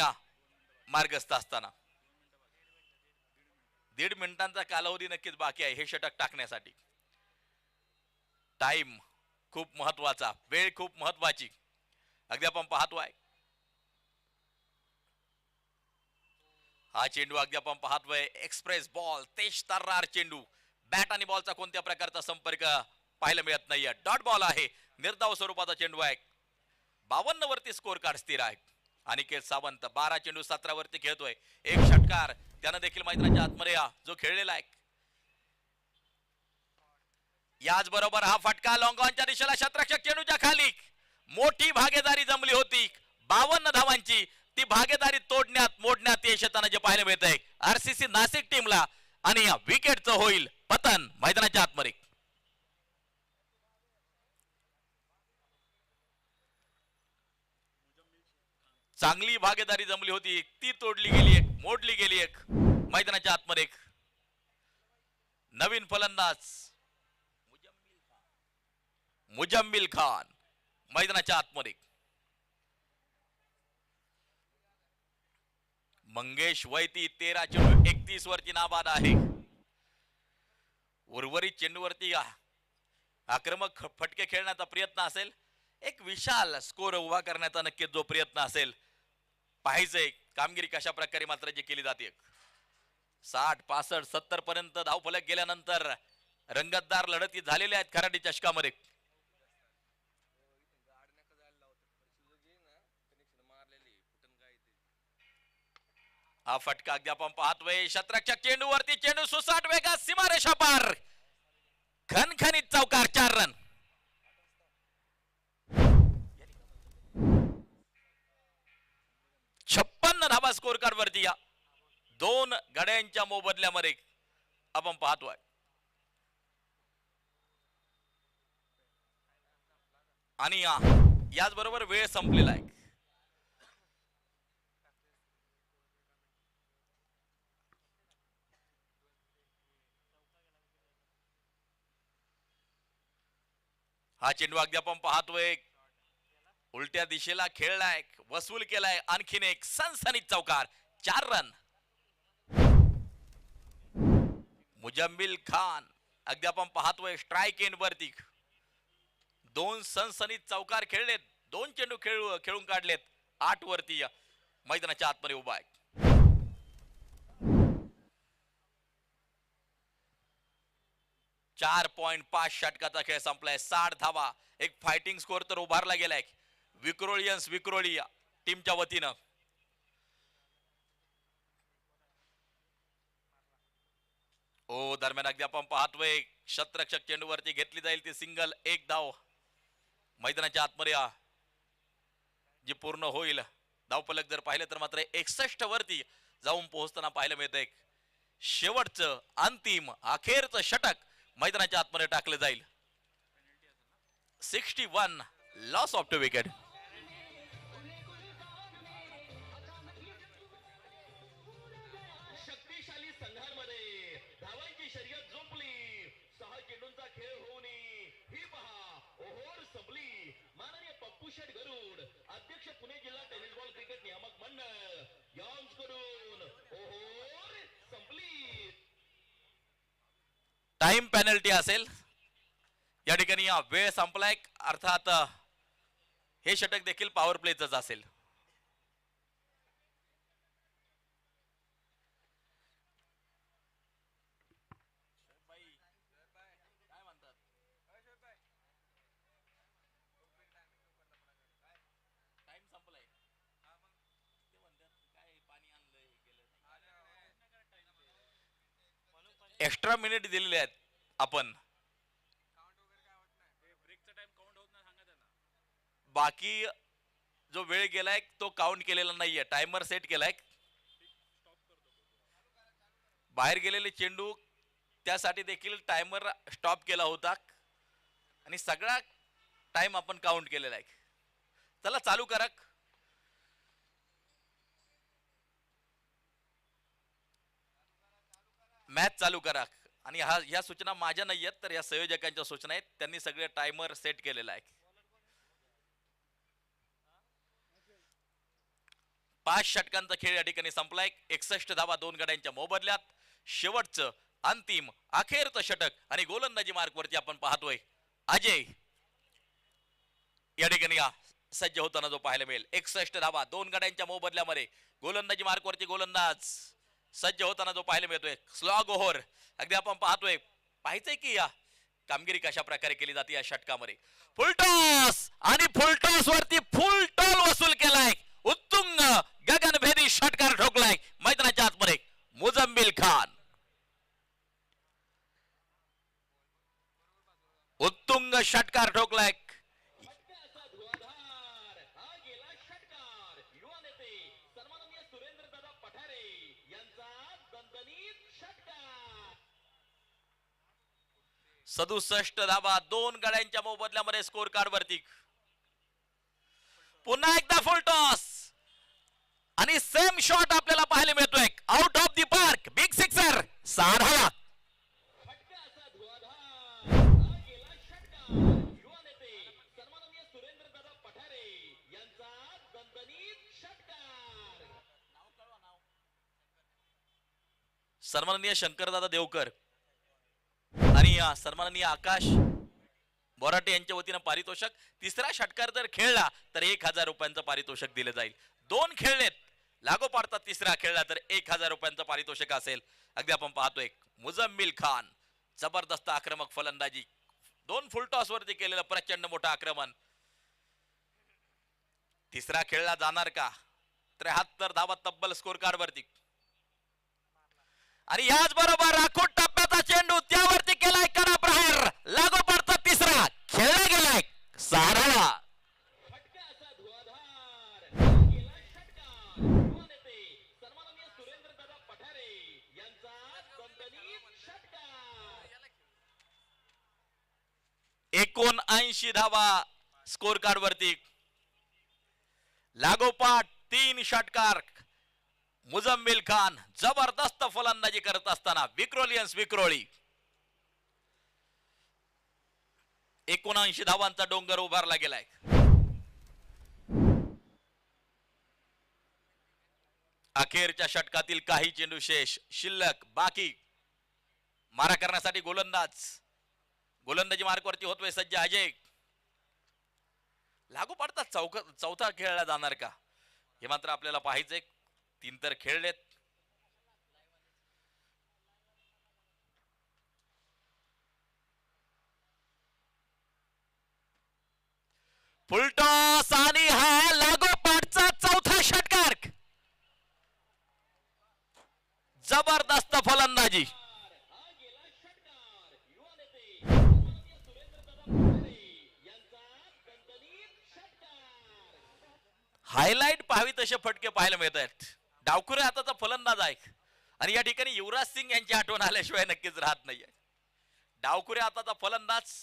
मार्गस्थ असताना 1.5 मिनिटांचा कालावधी नक्कीच बाकी आहे हे षटक टाकण्यासाठी. टाइम खूप महत्वाचा, वेळ खूप महत्वाची अगदी आपण पाहतोय. हा चेंडू अगदी आपण पाहतोय. एक्सप्रेस बॉल, तेज तर्रार चेंडू बॅट आणि बॉलचा कोणत्या प्रकारचा संपर्क पाहायला मिळत नाहीये. डॉट बॉल आहे, निर्धाव स्वरूपाचा चेंडू आहे. 52 वरती स्कोर कार्ड स्थिर आहे. अनिकेत सावंत 12 चेंडू 17 वरती खेळतोय. एक षटकार त्यानं देखील मैदानाच्या आतमध्ये जो खेळलेला आहे. याच बरोबर हा फटका लॉंग ऑनच्या दिशेला क्षेत्ररक्षक चेंडूच्या खाली मोठी भागीदारी जमली होती 52 धावांची. ती भागीदारी तोडण्यात मोडण्यात यश येताना जे पाहायला मिळत आहे आरसीसी नाशिक टीमला. आणि या विकेटचं होईल पतन मैदानाच्या आतमध्ये. चांगली भागीदारी जमली होती, ती तोडली गेली एक, मोडली गेली एक मैदानाच्या आतमध्ये. नवीन फलंदाज मुजम्मिल खान मैदानाच्या आतमध्ये. मंगेश वैती 13 चेंडू 31 वरती नाबाद आहे. उर्वरित चेंडूवरती आक्रमक फटके खेळण्याचा प्रयत्न असेल, एक विशाल स्कोर उभा करण्याचा नक्कीच जो प्रयत्न असेल. पाहिजे कामगिरी कशा प्रकारे मात्र जी केली जाते. 60 65 70 पर्यंत धावफलक गेल्यानंतर रंगतदार लढती झालेल्या आहेत खराडी चषकामध्ये. हा फटका अगदी आपण पाहतोय क्षेत्ररक्षक चेंडूवरती, चेंडू सुसाट वेगात सीमारेषा पार, खणखणीत चौकार, 4 रन. धाबा स्कोर कार्ड वरती या 2 गड्यांच्या मोबदल्यामध्ये आपण पाहतोय. आणि याच बरोबर वेळ संपलेला आहे. हा चेंडू अगदी आपण पाहतोय उलट्या दिशेला खेळलाय, वसूल केलाय, आणखीन एक सनसनीत चौकार, 4 रन. मुजम्मिल खान अगदी आपण पाहतोय स्ट्राइक एंड वरती 2 सनसनीत चौकार खेळलेत, 2 चेंडू खेळून काढलेत. 8 वरती मैदानाच्या आतमध्ये उभा आहे. 4.5 षटकाचा खेळ संपलाय. 60 धावा, एक फायटिंग स्कोर तर उभारला गेलाय विक्रोळी टीमच्या वतीनं. दरम्यान अगदी आपण पाहतोय क्षेत्ररक्षक चेंडूवरती घेतली जाईल ती सिंगल, 1 धाव मैदानाच्या आतमध्ये जी पूर्ण होईल. धावफलक जर पाहिलं तर मात्र 61 वरती जाऊन पोहोचताना पाहायला मिळतंय. शेवटचं अंतिम अखेरचं षटक मैदानाच्या आतमध्ये टाकलं जाईल. 61 लॉस ऑफ 2 विकेट. शक्तिशाली संघांमध्ये धावांची शर्यत झोपली. 6 चेंडूंचा खेळ होऊन ही पहा ओव्हर संपली. माननीय पप्पू शेठ गरुड, अध्यक्ष पुणे जिल्हा टेनिस बॉल क्रिकेट नियामक मंडळ यांच्याकडून ओव्हर संपली. टाइम पेनल्टी असेल या ठिकाणी. वेळ संपलाय, अर्थात हे षटक देखील पॉवर प्लेचंच असेल. एक्स्ट्रा मिनिट दिलेले आहेत आपण. बाकी जो वेळ गेलाय तो काउंट केलेला नाहीये, टायमर सेट केलाय. बाहेर गेलेले चेंडू त्यासाठी देखील टायमर स्टॉप केला होता आणि सगळा टाइम आपण काउंट केलेला आहे. चला चालू करा. मॅच चालू करा. आणि या सूचना माझ्या नाही आहेत तर या संयोजकांच्या सूचना आहेत, त्यांनी सगळे टायमर सेट केलेला आहे. 5 षटकांचा खेळ या ठिकाणी संपलाय. 61 धावा 2 गड्यांच्या मोबदल्यात. शेवटचं अंतिम अखेरचं षटक आणि गोलंदाजी मार्क वरती आपण पाहतोय अजय या ठिकाणी सज्ज होताना जो पाहायला मिळेल. 61 धावा 2 गड्यांच्या मोबदल्यामध्ये गोलंदाजी मार्क वरती गोलंदाज सज्ज होताना जो पाहायला मिळतोय. स्लॉग ओव्हर अगदी आपण पाहतोय पाहायचंय की या कामगिरी कशा प्रकारे केली जाते या षटकामध्ये. फुलटॉस आणि फुलटॉस वरती फुल टॉल वसूल केलाय. उत्तुंग गगनभेदी षटकार ठोकलाय मैदानाच्या आतमध्ये मुजम्मिल खान. उत्तुंग षटकार ठोकलाय. फटक्याचा धुवाधार हा गेला षटकार युवा नेते सन्माननीय सुरेंद्रदादा पठारे यांचा दणदणीत षटकार. 67 धावा 2 गड्यांच्या मोबदल्यामध्ये स्कोर कार्ड वरती. पुन्हा एकदा फुल टॉस आणि सेम शॉट आपल्याला पाहायला मिळतोय. Out of the park big sixer 6 धावा. फटक्याचा धुवाधार हा गेला षटकार युवा नेते सन्माननीय सुरेंद्रदादा पठारे यांचा दणदणीत षटकार. सन्माननीय शंकरदादा देवकर आणि सन्माननीय आकाश बोराटे यांच्या वतीनं पारितोषिक. तिसरा षटकार जर खेळला तर 1000 रुपयांचं पारितोषिक दिलं जाईल. 2 खेळलेत लागोपाठचा तिसरा खेळला तर 1000 रुपयांचं पारितोषिक असेल. अगदी आपण पाहतोय मुजम्मिल खान जबरदस्त आक्रमक फलंदाजी. 2 फुलटॉस वरती केलेलं प्रचंड मोठं आक्रमण. तिसरा खेळला जाणार का? 73 धावा तब्बल स्कोर कार्ड वरती. आणि याच बरोबर राखून टप्प्याचा चेंडू त्यावरती केलाय कडा प्रहार. लागोपाठचा तिसरा खेळला गेलाय 6 धावा. फटक्याचा धुवाधार हा गेला षटकार युवा नेते सन्माननीय सुरेंद्रदादा पठारे यांचा दणदणीत षटकार. 79 धावा स्कोर कार्ड वरती. लागोपाठ 3 षटकार. मुजम्मिल खान जबरदस्त फलंदाजी करत असताना विक्रोलियन्स विक्रोळी 79 धावांचा डोंगर उभारला गेलाय. अखेरच्या षटकातील काही चेंडू शेष शिल्लक बाकी. मारा करण्यासाठी गोलंदाजी मार्कवरती होतोय सज्ज अजय. लागोपाठचा चौथा खेळला जाणार का हे मात्र आपल्याला पाहायचंय. 3 तर खेळलेत. फुलटॉस आणि हा लागोपाठचा चौथा षटकार. जबरदस्त फलंदाजी. हा गेला षटकार युवा नेते सन्माननीय सुरेंद्रदादा पठारे यांचा दणदणीत षटकार. हायलाइट पाहावी तसे फटके पाहायला मिळत आहेत. डावखुरे हाताचा फलंदाज आहे आणि या ठिकाणी युवराज सिंग यांची आठवण आल्याशिवाय नक्कीच राहत नाहीये. डावखुरे हाताचा फलंदाज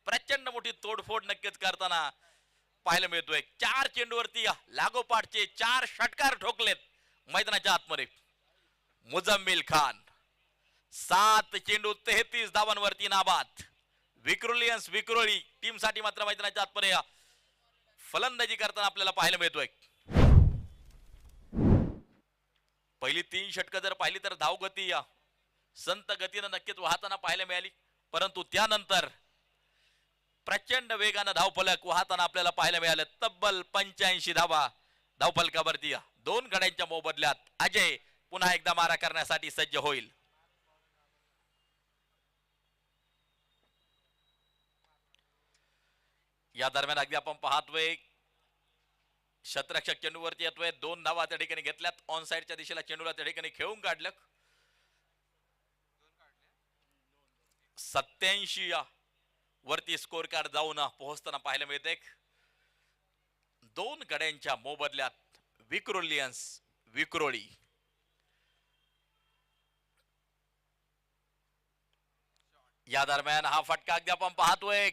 प्रचंड मोठी तोडफोड नक्कीच करताना पाहायला मिळतोय. 4 चेंडूवरती लागोपाठचे 4 षटकार ठोकलेत मैदानाच्या आतमध्ये. मुजम्मिल खान 7 चेंडू 33 धावांवरती नाबाद. विक्रोलियन्स विक्रोळी टीम साठी मात्र मैदानाच्या आतमध्ये फलंदाजी करताना आपल्याला पाहायला मिळतोय. पहिली 3 षटकं जर पाहिली तर धावगती संत गतीनं नक्कीच वाहताना पाहायला मिळाली. परंतु त्यानंतर प्रचंड वेगानं धावफलक वाहताना आपल्याला पाहायला मिळालं. तब्बल 85 धावा धावफलकावरती. 2 गड्यांच्या मोबदल्यात अजय पुन्हा एकदा मारा करण्यासाठी सज्ज होईल. या दरम्यान अगदी आपण पाहतोय शतरक्षक चेंडूवरती येतोय. 2 धावा त्या ठिकाणी घेतल्यात. ऑन साइडच्या दिशेला चेंडूला त्या ठिकाणी खेळून काढलं. 87 वरती स्कोर कार्ड जाऊन पोहोचताना पाहायला मिळते. 2 गड्यांच्या मोबदल्यात विक्रोलियन्स विक्रोळी. या दरम्यान हा फटका अगदी आपण पाहतोय.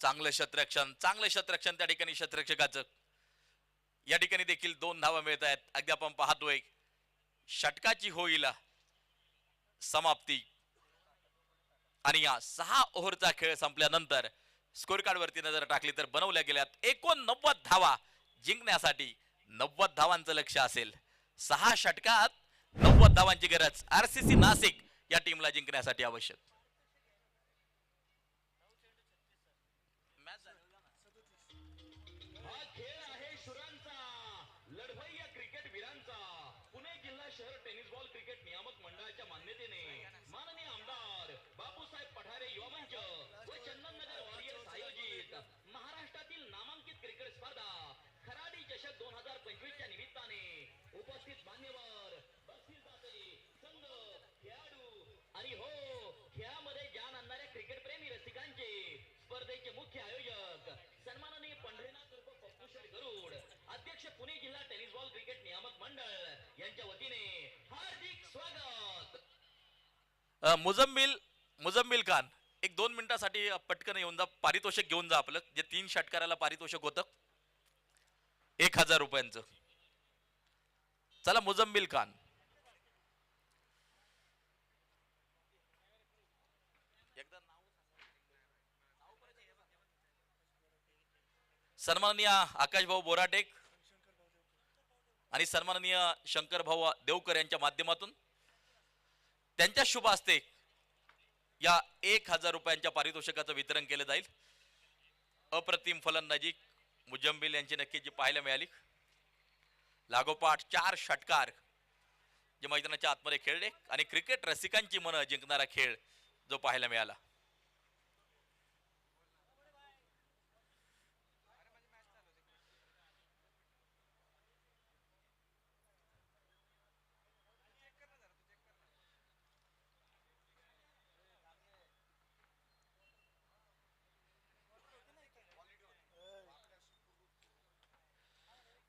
चांगलं शतरक्षण त्या ठिकाणी शतरक्षकाचं. या ठिकाणी देखील 2 धावा मिळत आहेत. अगदी आपण पाहतोय षटकाची होईल समाप्ती आणि या 6 ओव्हरचा खेळ संपल्यानंतर स्कोर कार्ड वरती नजर टाकली तर बनवल्या गेल्यात 89 धावा जिंकण्यासाठी 90 धावांचं लक्ष असेल. 6 षटकात 90 धावांची गरज आरसीसी नाशिक या टीमला जिंकण्यासाठी आवश्यक. हा खेळ आहे शुरांचा लढवय्या क्रिकेट वीरांचा. पुणे जिल्हा शहर टेनिस बॉल क्रिकेट नियामक मंडळाच्या मान्यतेने माननीय आमदार बापूसाहेब पठारे युवा मंच व चंदननगर वॉरियर्स आयोजित महाराष्ट्रातील नामांकित क्रिकेट स्पर्धा खराडी चषक 2025 च्या निमित्ताने उपस्थित मान्यवर बक्षीसदाते संघ खेळाडू आणि हो खेळामध्ये जान आणणाऱ्या क्रिकेट प्रेमी रसिकांचे स्पर्धेचे मुख्य आयोजक सन्माननीय पंढरीनाथ उर्फ पप्पूशेठ गरुड अध्यक्ष पुणे जिल्हा टेनिस बॉल क्रिकेट नियामक मंडळ यांच्या वतीने हार्दिक स्वागत. मुजम्मिल खान एक 2 मिनिटासाठी पटकन येऊन जा, पारितोषिक घेऊन जा आपलं, जे 3 षटकाराला पारितोषिक होतं 1000 रुपयांचं. चला मुजम्मिल खान. सन्माननीय आकाश भाऊ बोराटेक आणि सन्माननीय शंकर भाऊ देवकर यांच्या माध्यमातून त्यांच्या शुभ हस्ते या 1000 रुपयांच्या पारितोषिकाचं वितरण केलं जाईल. अप्रतिम फलंदाजी मुजम्मिल यांची नक्की जी पाहायला मिळाली. लागोपाठ 4 षटकार जे मैदानाच्या आतमध्ये खेळले आणि क्रिकेट रसिकांची मनं जिंकणारा खेळ जो पाहायला मिळाला.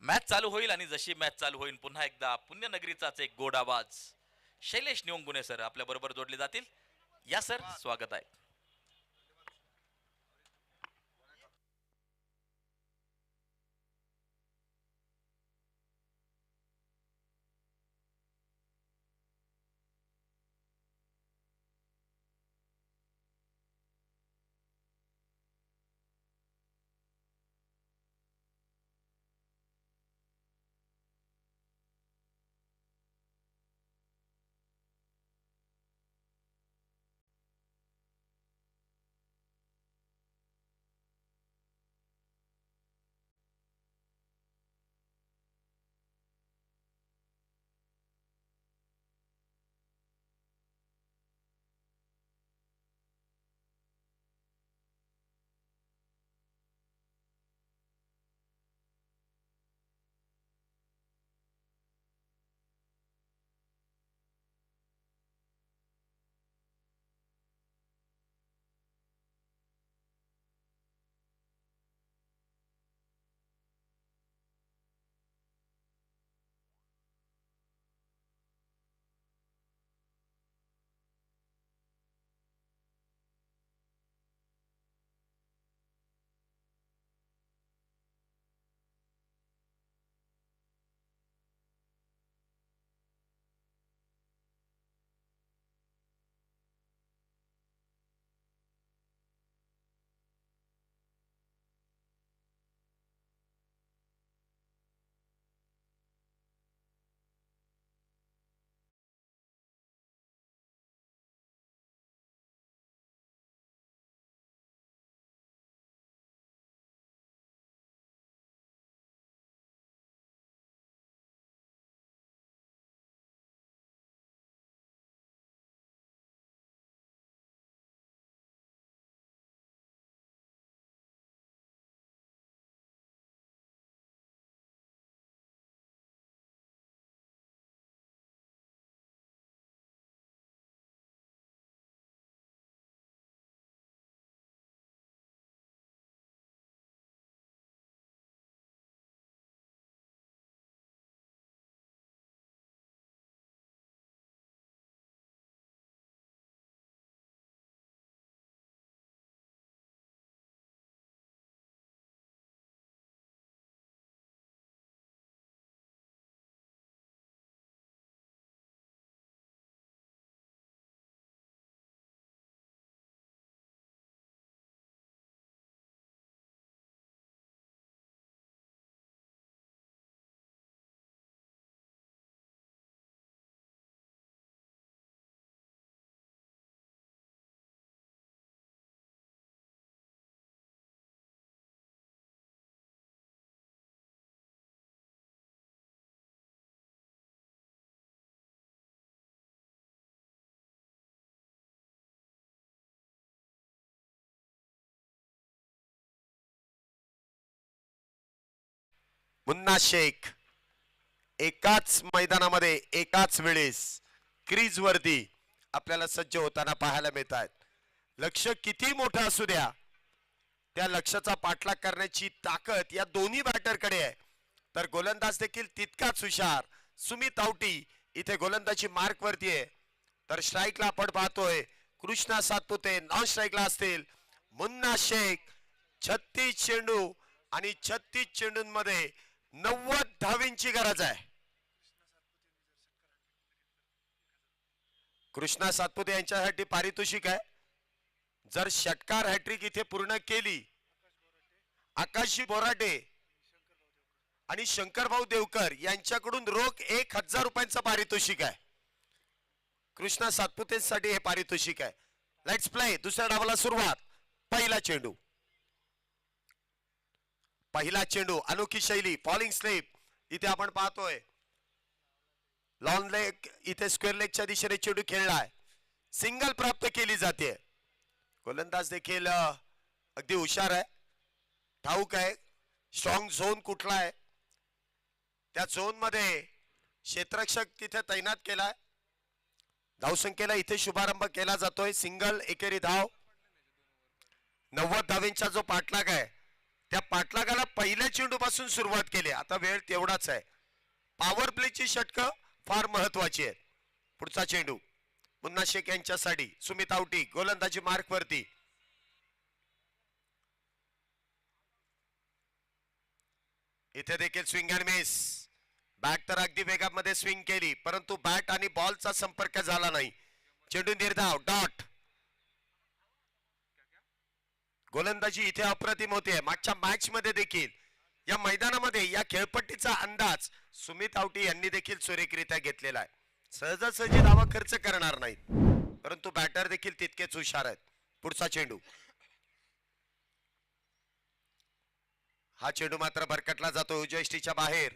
मॅच चालू होईल आणि जशी मॅच चालू होईल पुन्हा एकदा पुण्यनगरीचाच एक गोड आवाज शैलेश निवंगुने सर आपल्या बरोबर जोडले जातील. या सर, स्वागत आहे. मुन्ना शेख एकाच मैदानामध्ये एकाच वेळेस क्रीज वरती आपल्याला सज्ज होताना पाहायला मिळत आहेत. लक्ष किती मोठं असू द्या, त्या लक्ष्याचा पाठलाग करण्याची ताकद या दोन्ही बॅटरकडे आहे. तर गोलंदाज देखील तितकाच हुशार. सुमित आवटी इथे गोलंदाजी मार्क वरती आहे. तर स्ट्राईकला आपण पाहतोय कृष्णा सातपुते, नॉन स्ट्राईकला असतील मुन्ना शेख. 36 चेंडू आणि 36 चेंडूंमध्ये 90 धावींची गरज आहे. कृष्णा सातपुते यांच्यासाठी पारितोषिक आहे. जर षटकार हॅट्रिक इथे पूर्ण केली, आकाशी बोराटे आणि शंकरभाऊ देवकर यांच्याकडून रोख 1000 रुपयांचं पारितोषिक आहे. कृष्णा सातपुतेसाठी हे पारितोषिक आहे. Let's play. दुसऱ्या डावाला सुरुवात. पहिला चेंडू, पहिला चेंडू अनोखी शैली, फॉलिंग स्लिप इथे आपण पाहतोय. लॉन लेग इथे स्क्वेअर लेगच्या दिशेने चेंडू खेळलाय. सिंगल प्राप्त केली जाते. गोलंदाज देखील अगदी हुशार आहे, ठाऊक आहे स्ट्रॉंग झोन कुठला आहे. त्या झोन मध्ये क्षेत्ररक्षक तिथे तैनात केलाय. धावसंख्येला इथे शुभारंभ केला जातोय. सिंगल एकेरी धाव. 90 धावेंचा जो पाठलाग आहे त्या पाठलागाला पहिल्या चेंडू पासून सुरुवात केली. आता वेळ तेवढाच आहे. पॉवर प्लेची षटकं फार महत्वाची आहेत. पुढचा चेंडू मुन्ना शेख यांच्यासाठी. सुमित आवटी गोलंदाजी मार्क वरती. इथे देखील स्विंग अँड मिस. बॅट तर अगदी वेगामध्ये स्विंग केली, परंतु बॅट आणि बॉलचा संपर्क झाला नाही. चेंडू निर्धाव डॉट. गोलंदाजी इथे अप्रतिम होते. मागच्या मॅच मध्ये देखील या मैदानामध्ये या खेळपट्टीचा अंदाज सुमित आवटी यांनी देखील सुरेखरित्या घेतलेला आहे. सहजासहजी धावा खर्च करणार नाहीत, परंतु बॅटर देखील तितकेच हुशार आहेत. पुढचा चेंडू. हा चेंडू मात्र भरकटला जातो उजयष्टीच्या बाहेर.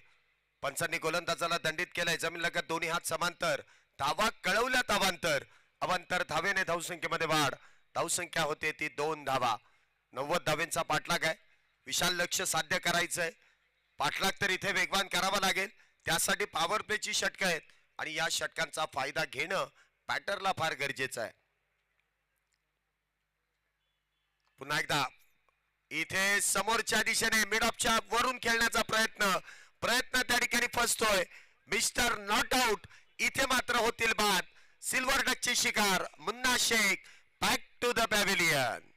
पंचांनी गोलंदाजाला दंडित केलाय. जमीन लगत दोन्ही हात समांतर. धावा कळवल्या तावांतर. अवांतर धावेने धावसंख्येमध्ये वाढ. धावसंख्या होते ती 2 धावा. 90 धावेंचा पाठलाग आहे. विशाल लक्ष साध्य करायचंय. पाठलाग तर इथे वेगवान करावा लागेल. त्यासाठी पॉवर प्लेची षटकं आहेत आणि या षटकांचा फायदा घेणं बॅटरला फार गरजेचं आहे. पुन्हा एकदा इथे समोरच्या दिशेने मिड ऑफच्या वरून खेळण्याचा प्रयत्न त्या ठिकाणी फसतोय. Mister not out. इथे मात्र होतील बाद. सिल्वर डकची शिकार Munna Shaikh. Back to the pavilion.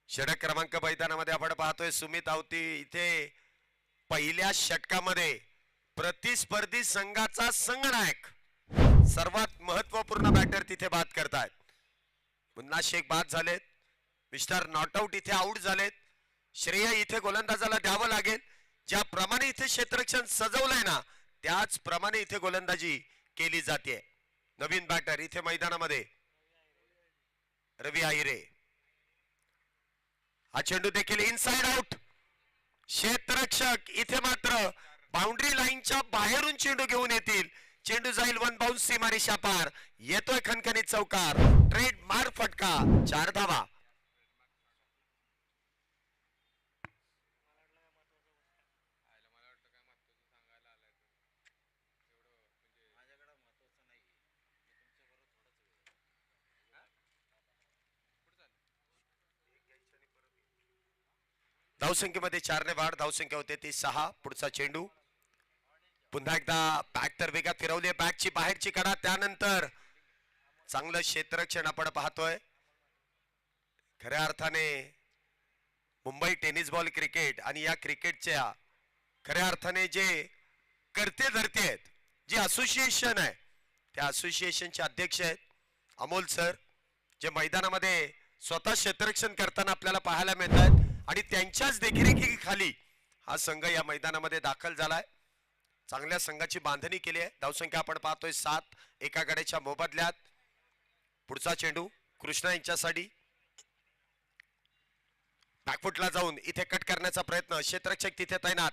षटक क्रमांक मैदानामध्ये आपण पाहतोय सुमित आवती इथे पहिल्या षटकामध्ये प्रतिस्पर्धी संघाचा संघनायक, सर्वात महत्वपूर्ण बॅटर तिथे बाद करतायत. मुन्ना शेख बाद झालेत. मिस्टर नॉट आउट इथे आउट झालेत. श्रेय इथे गोलंदाजाला द्यावं लागेल. ज्याप्रमाणे इथे क्षेत्ररक्षण सजवलंय ना, त्याचप्रमाणे इथे गोलंदाजी केली जाते. नवीन बॅटर इथे मैदानामध्ये रवी आहिरे. हा चेंडू देखील इनसाइड आउट. क्षेत्ररक्षक इथे मात्र बाउंड्री लाईनच्या बाहेरून चेंडू घेऊन येतील. चेंडू जाईल 1 बाउन्स सीमारेषा पार. येतोय खणखणीत चौकार. ट्रेड मार फटका. 4 धावा. धावसंख्येमध्ये 4 ने वाढ. धावसंख्या होते ती 6. पुढचा चेंडू. पुन्हा एकदा बॅट तर वेगात फिरवली. बॅटची बाहेरची कडा. त्यानंतर चांगलं क्षेत्ररक्षण आपण पाहतोय. खऱ्या अर्थाने मुंबई टेनिस बॉल क्रिकेट आणि या क्रिकेटच्या खऱ्या अर्थाने जे करते धरते आहेत, जे असोसिएशन आहे, त्या असोसिएशनचे अध्यक्ष आहेत अमोल सर, जे मैदानामध्ये स्वतः क्षेत्ररक्षण करताना आपल्याला पाहायला मिळतात आणि त्यांच्याच देखरेखीखाली हा संघ या मैदानामध्ये दाखल झालाय. चांगल्या संघाची बांधणी केली आहे. धावसंख्या आपण पाहतोय 7 एका गड्याच्या मोबदल्यात. पुढचा चेंडू कृष्णा यांच्यासाठी. बॅकफुटला जाऊन इथे कट करण्याचा प्रयत्न, क्षेत्ररक्षक तिथे तैनात,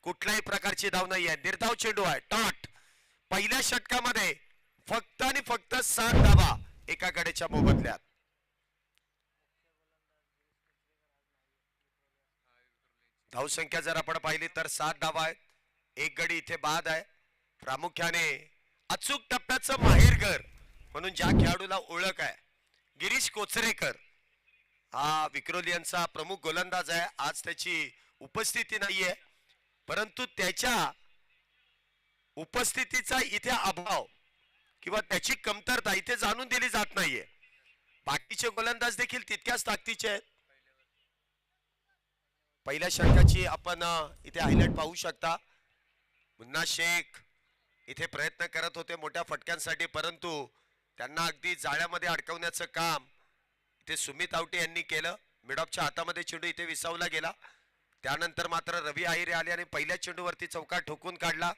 कुठल्याही प्रकारची धाव नाहीये, निर्धाव चेंडू आहे. टॉट पहिल्या षटकामध्ये फक्त आणि फक्त 7 धावा एका गड्याच्या मोबदल्यात. धावसंख्या जर आपण पाहिली तर 7 धावा आहेत, एक गडी इथे बाद आहे. प्रामुख्याने अचूक टप्प्याचं माहेरघर म्हणून ज्या खेळाडूला ओळख आहे, गिरीश कोचरेकर हा विक्रोलियनचा प्रमुख गोलंदाज आहे. आज त्याची उपस्थिती नाहीये, परंतु त्याच्या उपस्थितीचा इथे अभाव किंवा त्याची कमतरता इथे जाणून दिली जात नाहीये. बाकीचे गोलंदाज देखील तितक्याच ताकदीचे आहेत. पहिल्या षटकाची आपण इथे हायलाइट पाहू शकता. मुन्ना शेख इथे प्रयत्न करत होते मोठ्या फटक्यांसाठी, परंतु त्यांना अगदी जाळ्यामध्ये अडकवण्याचं काम इथे सुमित आवटे यांनी केलं. मिडॉपच्या हातामध्ये चेंडू इथे विसावला गेला. त्यानंतर मात्र रवी आहिरे आले आणि पहिल्या चेंडूवरती चौकार ठोकून काढला.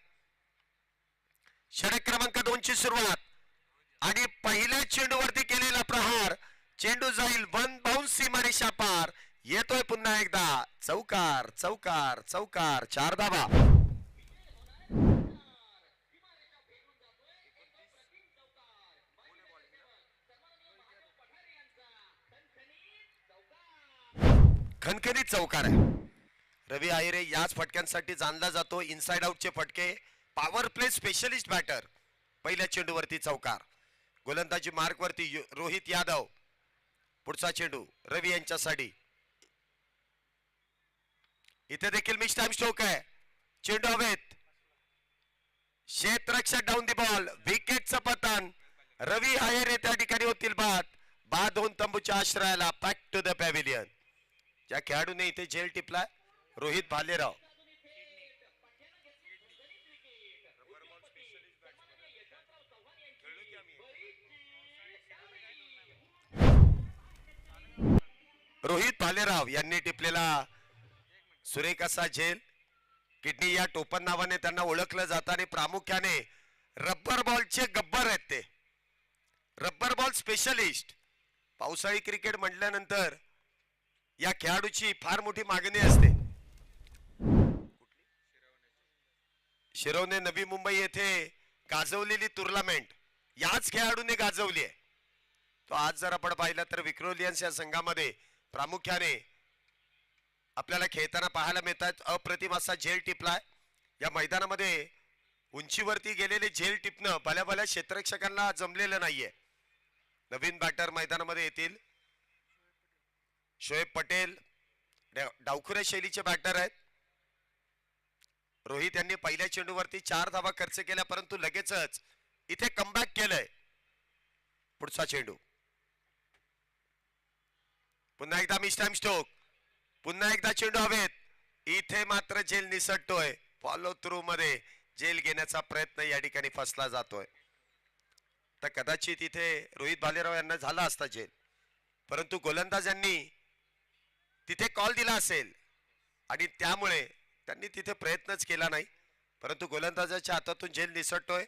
षटक क्रमांक 2 ची सुरुवात आणि पहिल्या चेंडूवरती केलेला प्रहार, चेंडू जाईल वन बाउन्स सीमारेषा पार. येतोय पुन्हा एकदा चौकार चौकार चौकार, 4 धावा. खणखणीत चौकार आहे. रवी आहिरे याच फटक्यांसाठी जाणला जातो. इनसाइड आउटचे फटके, पॉवर प्ले स्पेशलिस्ट बॅटर. पहिल्या चेंडूवरती चौकार, गोलंदाजी मार्क वरती रोहित यादव. पुढचा चेंडू रवी यांच्यासाठी. इथे देखील मिस टाइम स्ट्रोक आहे. चेंडू हवेत, क्षेत्ररक्षक डाऊन दी बॉल, विकेटचं पतन. रवी आहिरे त्या ठिकाणी होतील बाद. बाद होऊन तंबूच्या आश्रयाला बॅक टू द पॅव्हिलियन. ज्या खेळाडूने इथे झेल टिपलाय, रोहित भालेराव. रोहित भालेराव यांनी टिपलेला सुरेख असा झेल. किडनी या टोपण नावाने त्यांना ओळखलं जातं आणि प्रामुख्याने रब्बर बॉलचे गब्बर आहेत ते, रब्बर बॉल स्पेशलिस्ट. पावसाळी क्रिकेट म्हटल्यानंतर या खेळाडूची फार मोठी मागणी असते. शिरवणे नवी मुंबई येथे गाजवलेली टुर्नामेंट याच खेळाडूने गाजवली आहे. तो आज जर आपण पाहिलं तर विक्रोलियन्स या संघामध्ये प्रामुख्याने आपल्याला खेळताना पाहायला मिळतात. अप्रतिम असा झेल टिपलाय. या मैदानामध्ये उंचीवरती गेलेले झेल टिपणं भल्या भल्या क्षेत्ररक्षकांना जमलेलं नाहीये. नवीन बॅटर मैदानामध्ये येतील. शोएब पटेल डावखुऱ्या शैलीचे बॅटर आहेत. रोहित यांनी पहिल्या चेंडूवरती 4 धावा खर्च केल्या, परंतु लगेचच इथे कमबॅक केलंय. पुढचा चेंडू पुन्हा एकदा मिस टाइम स्ट्रोक, पुन्हा एकदा चेंडू हवेत. इथे मात्र झेल निसटतोय. फॉलो थ्रू मध्ये झेल घेण्याचा प्रयत्न या ठिकाणी फसला जातोय. तर कदाचित इथे रोहित भालेराव यांना झाला असता झेल, परंतु गोलंदाजांनी तिथे कॉल दिला असेल आणि त्यामुळे त्यांनी तिथे प्रयत्नच केला नाही. परंतु गोलंदाजाच्या हातातून झेल निसटतोय.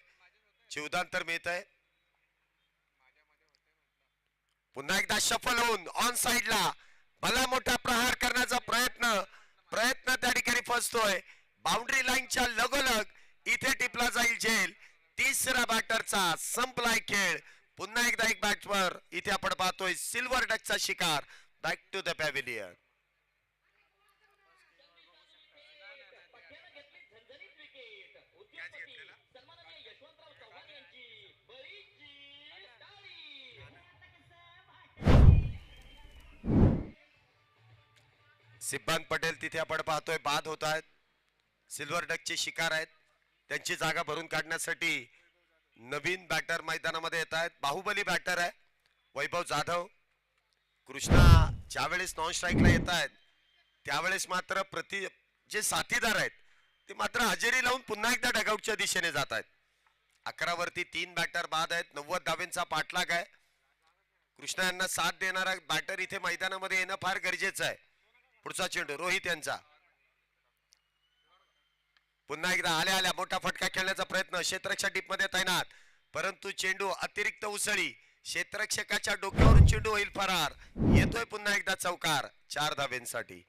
जीवदान तर मिळत आहे. पुन्हा एकदा शफल होऊन ऑन साइडला भला मोठा प्रहार करण्याचा प्रयत्न त्या ठिकाणी फसतोय. बाउंड्री लाईनच्या लगोलग इथे टिपला जाईल झेल. तिसरा बॅटरचा संपलाय खेळ. पुन्हा एकदा एक बॅटवर इथे आपण पाहतोय सिल्वर डकचा शिकार. Back to the pavilion. Sibban Patel तिथे आपण पाहतोय बाद होत आहेत. सिल्वर डकचे शिकार आहेत. त्यांची जागा भरून काढण्यासाठी नवीन बॅटर मैदानामध्ये येत आहेत. बाहुबली बॅटर आहे वैभव जाधव. कृष्णा ज्यावेळेस नॉन स्ट्राईकला येत आहेत त्यावेळेस मात्र जे साथीदार आहेत ते मात्र हजेरी लावून पुन्हा एकदा डगआउटच्या दिशेने जात आहेत. 11 वरती 3 बॅटर बाद आहेत. 90 धावेंचा पाठलाग आहे. कृष्णा यांना साथ देणारा बॅटर इथे मैदानामध्ये येणं फार गरजेचं आहे. पुढचा चेंडू रोहित यांचा. पुन्हा एकदा आल्या मोठा फटका खेळण्याचा प्रयत्न. क्षेत्ररक्षक डीप मध्ये तैनात, परंतु चेंडू अतिरिक्त उसळी क्षेत्ररक्षकाच्या डोक्यावरून चेंडू होईल फरार. येतोय पुन्हा एकदा चौकार 4 धावेंसाठी.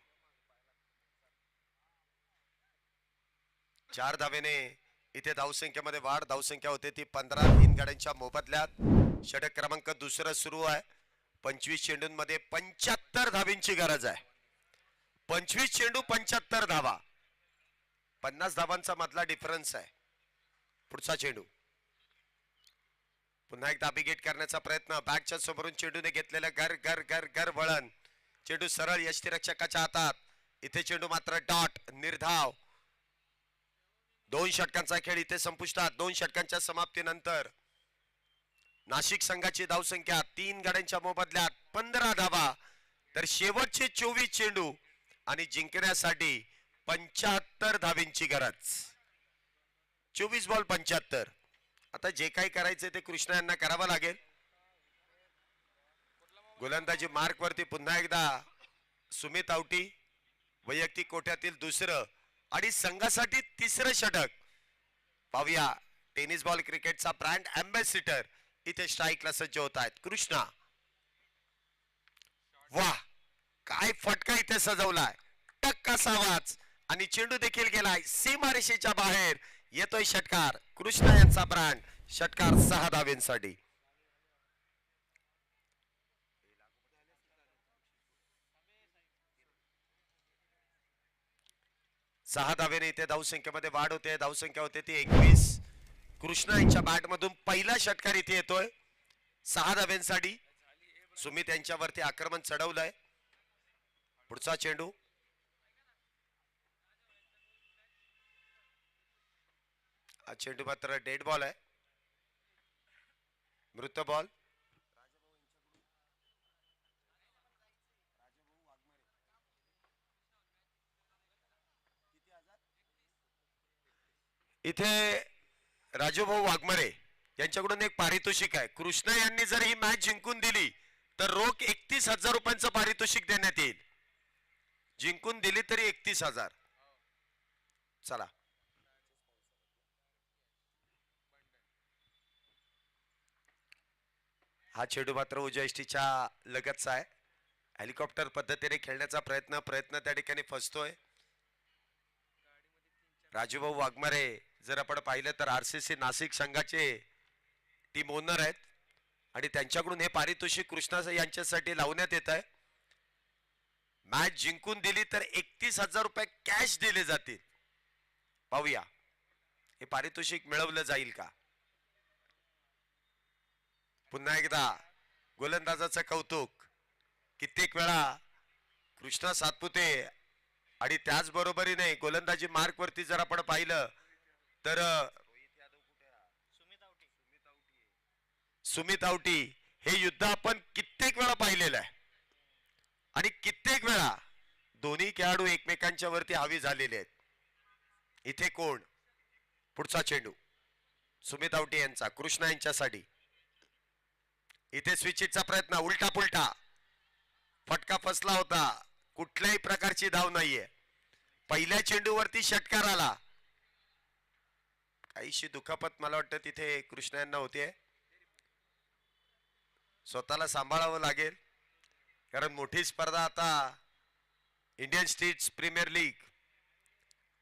4 धावेने इथे धावसंख्येमध्ये वाढ. धावसंख्या होते ती 15. 3 गाड्यांच्या मोबदल्यात षटक क्रमांक दुसरं सुरू आहे. 25 चेंडूंमध्ये 75 धावेंची गरज आहे. 25 चेंडू 75 धावा. 50 धावांचा मधला डिफरन्स आहे. पुढचा चेंडू पुन्हा एकदा बिगेट करण्याचा प्रयत्न. बॅटच्या समोरून चेंडूने घेतलेलं गर गर गर गर वळण. चेंडू सरळ यष्टीरक्षकाच्या हातात. इथे चेंडू मात्र डॉट निर्धाव. 2 षटकांचा खेळ इथे संपुष्टात. 2 षटकांच्या समाप्तीनंतर नाशिक संघाची धावसंख्या 3 गाड्यांच्या मोबदल्यात 15 धावा. तर शेवटचे 24 चेंडू आणि जिंकण्यासाठी 75 धावेंची गरज. 24 बॉल 75. आता जे काही करायचे ते कृष्णा यांना करावं लागेल. गोलंदाजी मार्क वरती पुन्हा एकदा सुमित आवटी. वैयक्तिक कोट्यातील दुसरं आणि संघासाठी तिसरं षटक. पाहूया टेनिस बॉल क्रिकेटचा ब्रँड अँबॅसिडर इथे स्ट्राईकला सज्ज होत आहेत कृष्णा. वाह काय फटका इथे सजवलाय. टक असा आवाज आणि चेंडू देखील गेलाय सीमारेषेच्या बाहेर. येतोय षटकार. कृष्णा यांचा ब्रँड षटकार 6 धावेंसाठी. सहा धावेने इथे धावसंख्येमध्ये वाढ होते. धावसंख्या होते ती 21. कृष्णा यांच्या बॅट मधून पहिला षटकार इथे येतोय 6 धावेंसाठी. सुमित यांच्यावरती आक्रमण चढवलंय. पुढचा चेंडू हा चेंडू मात्र डेड बॉल आहे. मृत बॉल. इथे राजूभाऊ वाघमारे यांच्याकडून एक पारितोषिक आहे. कृष्णा यांनी जर ही मॅच जिंकून दिली तर रोख 31,000 रुपयांचं पारितोषिक देण्यात येईल. जिंकून दिली तरी 31,000. चला हा चेंडू मात्र उजयष्टीच्या लगतचा आहे. हेलिकॉप्टर पद्धतीने खेळण्याचा प्रयत्न त्या ठिकाणी फसतोय. राजूभाऊ वाघमारे जर आपण पाहिलं तर आरसीसी नाशिक संघाचे टीम ओनर आहेत आणि त्यांच्याकडून हे पारितोषिक कृष्णा यांच्यासाठी लावण्यात येत आहे. मॅच जिंकून दिली तर 31,000 रुपये कॅश दिले जातील. पाहूया हे पारितोषिक मिळवलं जाईल का. पुन्हा एकदा गोलंदाजाचं कौतुक. कित्येक वेळा कृष्णा सातपुते आणि त्याचबरोबरीने गोलंदाजी मार्क वरती जर आपण पाहिलं तर सुमित आवटी हे युद्ध आपण कित्येक वेळा पाहिलेलं आहे आणि कित्येक वेळा दोन्ही खेळाडू एकमेकांच्या वरती हावी झालेले आहेत. इथे कोण. पुढचा चेंडू सुमित आवटी यांचा कृष्णा यांच्यासाठी. इथे स्विचिटचा प्रयत्न. उलटा पुलटा फटका फसला होता. कुठल्याही प्रकारची धाव नाहीये. पहिल्या चेंडूवरती षटकार आला. काहीशी दुखापत मला वाटतं तिथे कृष्णा यांना होते. स्वतःला सांभाळावं लागेल कारण मोठी स्पर्धा आता Indian States Premier League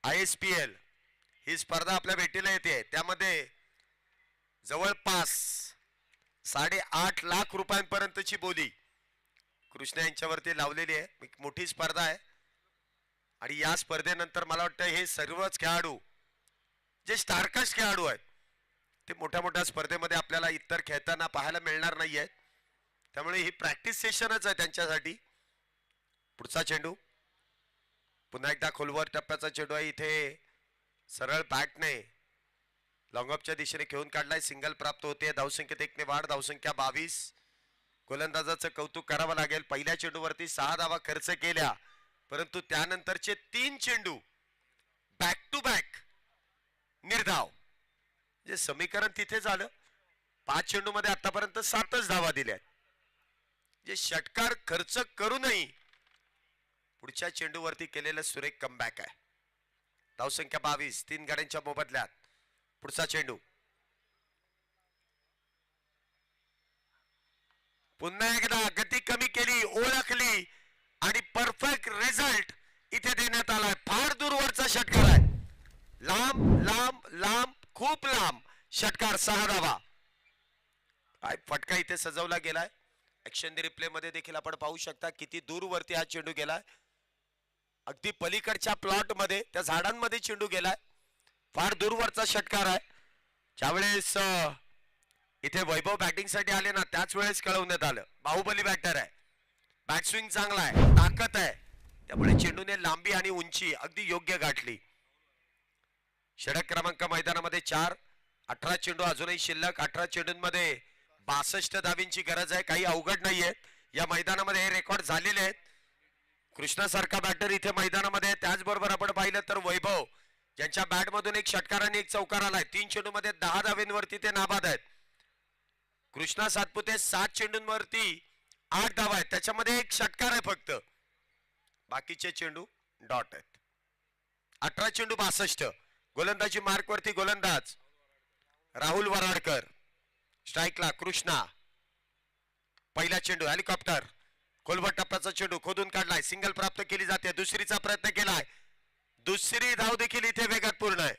ISPL ही स्पर्धा आपल्या भेटीला येते. त्यामध्ये जवळपास 8.5 लाख रुपयांपर्यंतची बोली कृष्णा यांच्यावरती लावलेली आहे. एक मोठी स्पर्धा आहे आणि या स्पर्धेनंतर मला वाटतं हे सर्वच खेळाडू जे स्टारकास्ट खेळाडू आहेत ते मोठ्या मोठ्या स्पर्धेमध्ये आपल्याला इतर खेळताना पाहायला मिळणार नाही आहेत. त्यामुळे ही प्रॅक्टिस सेशनच आहे त्यांच्यासाठी. पुढचा चेंडू पुन्हा एकदा खोलवर टप्प्याचा चेंडू आहे. इथे सरळ बॅटने लॉंगऑफच्या दिशेने खेळून काढलाय. सिंगल प्राप्त होते. धावसंख्येत 1 ने वाढ. धावसंख्या 22. गोलंदाजाचं कौतुक करावं लागेल. पहिल्या चेंडूवरती 6 धावा खर्च केल्या परंतु त्यानंतरचे 3 चेंडू बॅक टू बॅक निर्धाव. जे समीकरण तिथे झालं. 5 चेंडू मध्ये आतापर्यंत 7च धावा दिल्या. जे षटकार खर्च करूनही पुढच्या चेंडूवरती केलेलं सुरेख कमबॅक आहे. धावसंख्या 22. 3 गाड्यांच्या मोबदल्यात. पुढचा चेंडू पुन्हा एकदा गती कमी केली, ओळखली आणि परफेक्ट रिझल्ट इथे देण्यात आलाय. फार दूरवरचा षटकार आहे, लांब लांब लांब खूप लांब षटकार. 6 धावा. काय फटका इथे सजवला गेलाय. ऍक्शन रिप्ले मध्ये देखील आपण पाहू शकता किती दूरवरती हा चेंडू गेलाय. अगदी पलीकडच्या प्लॉट मध्ये त्या झाडांमध्ये चेंडू गेलाय. फार दूरवरचा षटकार आहे. ज्यावेळेस इथे वैभव बॅटिंग साठी आले ना त्याच वेळेस कळवण्यात आलं बाहुबली बॅटर आहे, बॅट स्विंग चांगला आहे, ताकद आहे, त्यामुळे चेंडूने लांबी आणि उंची अगदी योग्य गाठली. षटक क्रमांक मैदानामध्ये 4. 18 चेंडू अजूनही शिल्लक. 18 चेंडूंमध्ये 62 धावींची गरज आहे. काही अवघड नाहीये या मैदानामध्ये, हे रेकॉर्ड झालेले आहेत. कृष्णासारखा बॅटर इथे मैदानामध्ये. त्याचबरोबर आपण पाहिलं तर वैभव ज्यांच्या बॅट मधून एक षटकार आणि एक चौकार आलाय. 3 चेंडूमध्ये 10 धावेंवरती ते नाबाद आहेत. कृष्णा सातपुते 7 चेंडूंवरती 8 धावा आहेत, त्याच्यामध्ये एक षटकार आहे फक्त, बाकीचे चेंडू डॉट आहेत. 18 चेंडू 62. गोलंदाजी मार्क वरती गोलंदाज राहुल वराडकर. स्ट्राईकला कृष्णा. पहिला चेंडू हेलिकॉप्टर, खोलवर टप्प्याचा चेंडू खोदून काढलाय, सिंगल प्राप्त केली जाते. दुसरीचा प्रयत्न केलाय, दुसरी धाव देखील इथे वेगात पूर्ण आहे.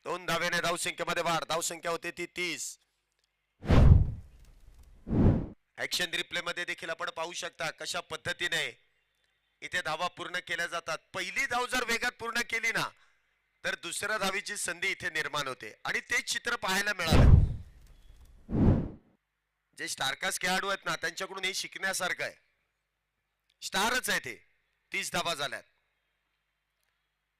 2 धावेने धावसंख्येमध्ये वाढ. धावसंख्या होते ती 30. ऍक्शन रिप्ले मध्ये देखील आपण पाहू शकता कशा पद्धतीने इथे धावा पूर्ण केल्या जातात. पहिली धाव जर वेगात पूर्ण केली ना तर दुसऱ्या धावीची संधी इथे निर्माण होते आणि तेच चित्र पाहायला मिळालं. जे स्टारकास्ट खेळाडू आहेत ना त्यांच्याकडून हे शिकण्यासारखं आहे. स्टारच आहे ते. 30 धावा झाल्यात.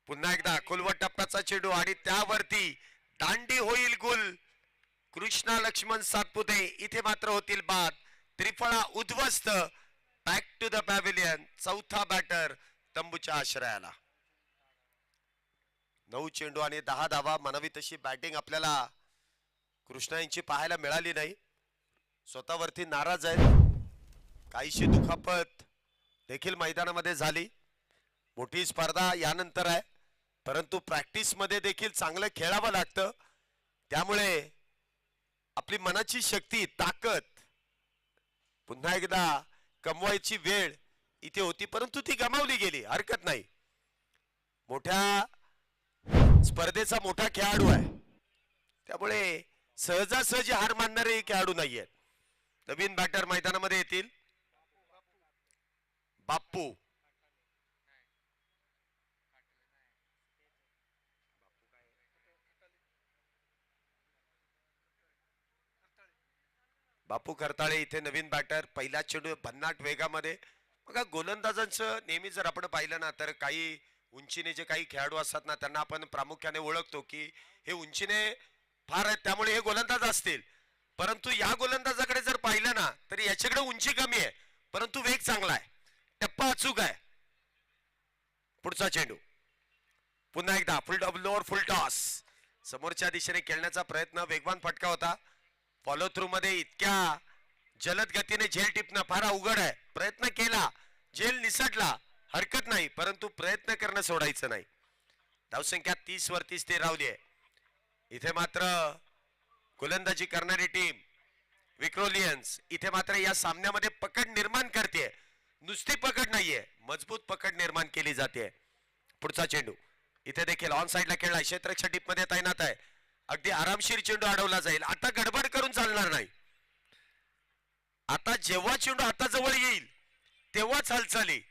पुन्हा एकदा खोलवर टप्प्याचा चेंडू आणि त्यावरती दांडी होईल गुल. कृष्णा लक्ष्मण सातपुते इथे मात्र होतील बाद. त्रिफळा उद्ध्वस्त. Back to the pavilion. चौथा बॅटर तंबूच्या आश्रयाला. 9 चेंडू आणि 10 धावा. म्हणावी तशी बॅटिंग आपल्याला कृष्णा यांची पाहायला मिळाली नाही. स्वतःवरती नाराज आहेत. काहीशी दुखापत देखील मैदानामध्ये झाली. मोठी स्पर्धा यानंतर आहे, परंतु प्रॅक्टिस मध्ये देखील चांगलं खेळावं लागतं. त्यामुळे आपली मनाची शक्ती, ताकद पुन्हा एकदा कमवायची वेळ इथे होती, परंतु ती गमावली गेली. हरकत नाही. मोठ्या स्पर्धेचा मोठा खेळाडू आहे, त्यामुळे सहजासहजी हार मानणारे खेळाडू नाहीये. नवीन बॅटर मैदानामध्ये येतील. बाप्पू. बापू खरताळे इथे नवीन बॅटर. पहिला चेंडू भन्नाट वेगामध्ये. बघा गोलंदाजांचं नेहमी जर आपण पाहिलं ना तर काही उंचीने जे काही खेळाडू असतात ना त्यांना आपण प्रामुख्याने ओळखतो की हे उंचीने फार आहेत त्यामुळे हे गोलंदाज असतील, परंतु या गोलंदाजाकडे जर पाहिलं ना तर याच्याकडे उंची कमी आहे परंतु वेग चांगला आहे, टप्पा अचूक आहे. पुढचा चेंडू पुन्हा एकदा फुल डबलवर फुल टॉस. समोरच्या दिशेने खेळण्याचा प्रयत्न. वेगवान फटका होता. फॉलो थ्रू मध्ये इतक्या जलद गतीने झेल टिपणं फार अवघड आहे. प्रयत्न केला, झेल निसटला, हरकत नाही, परंतु प्रयत्न करणं सोडायचं नाही. धावसंख्या 30 वरती स्थिर राहिली आहे. इथे मात्र गोलंदाजी करणारी टीम विक्रोलियन्स इथे मात्र या सामन्यामध्ये पकड निर्माण करते. नुसती पकड नाहीये, मजबूत पकड निर्माण केली जाते. पुढचा चेंडू इथे देखील ऑन साइडला खेळला. क्षेत्ररक्षक टीप मध्ये तैनात आहे. अगदी आरामशीर चेंडू अडवला जाईल. आता गडबड करून चालणार नाही. आता जेव्हा चेंडू हाताजवळ येईल तेव्हाच हालचाली.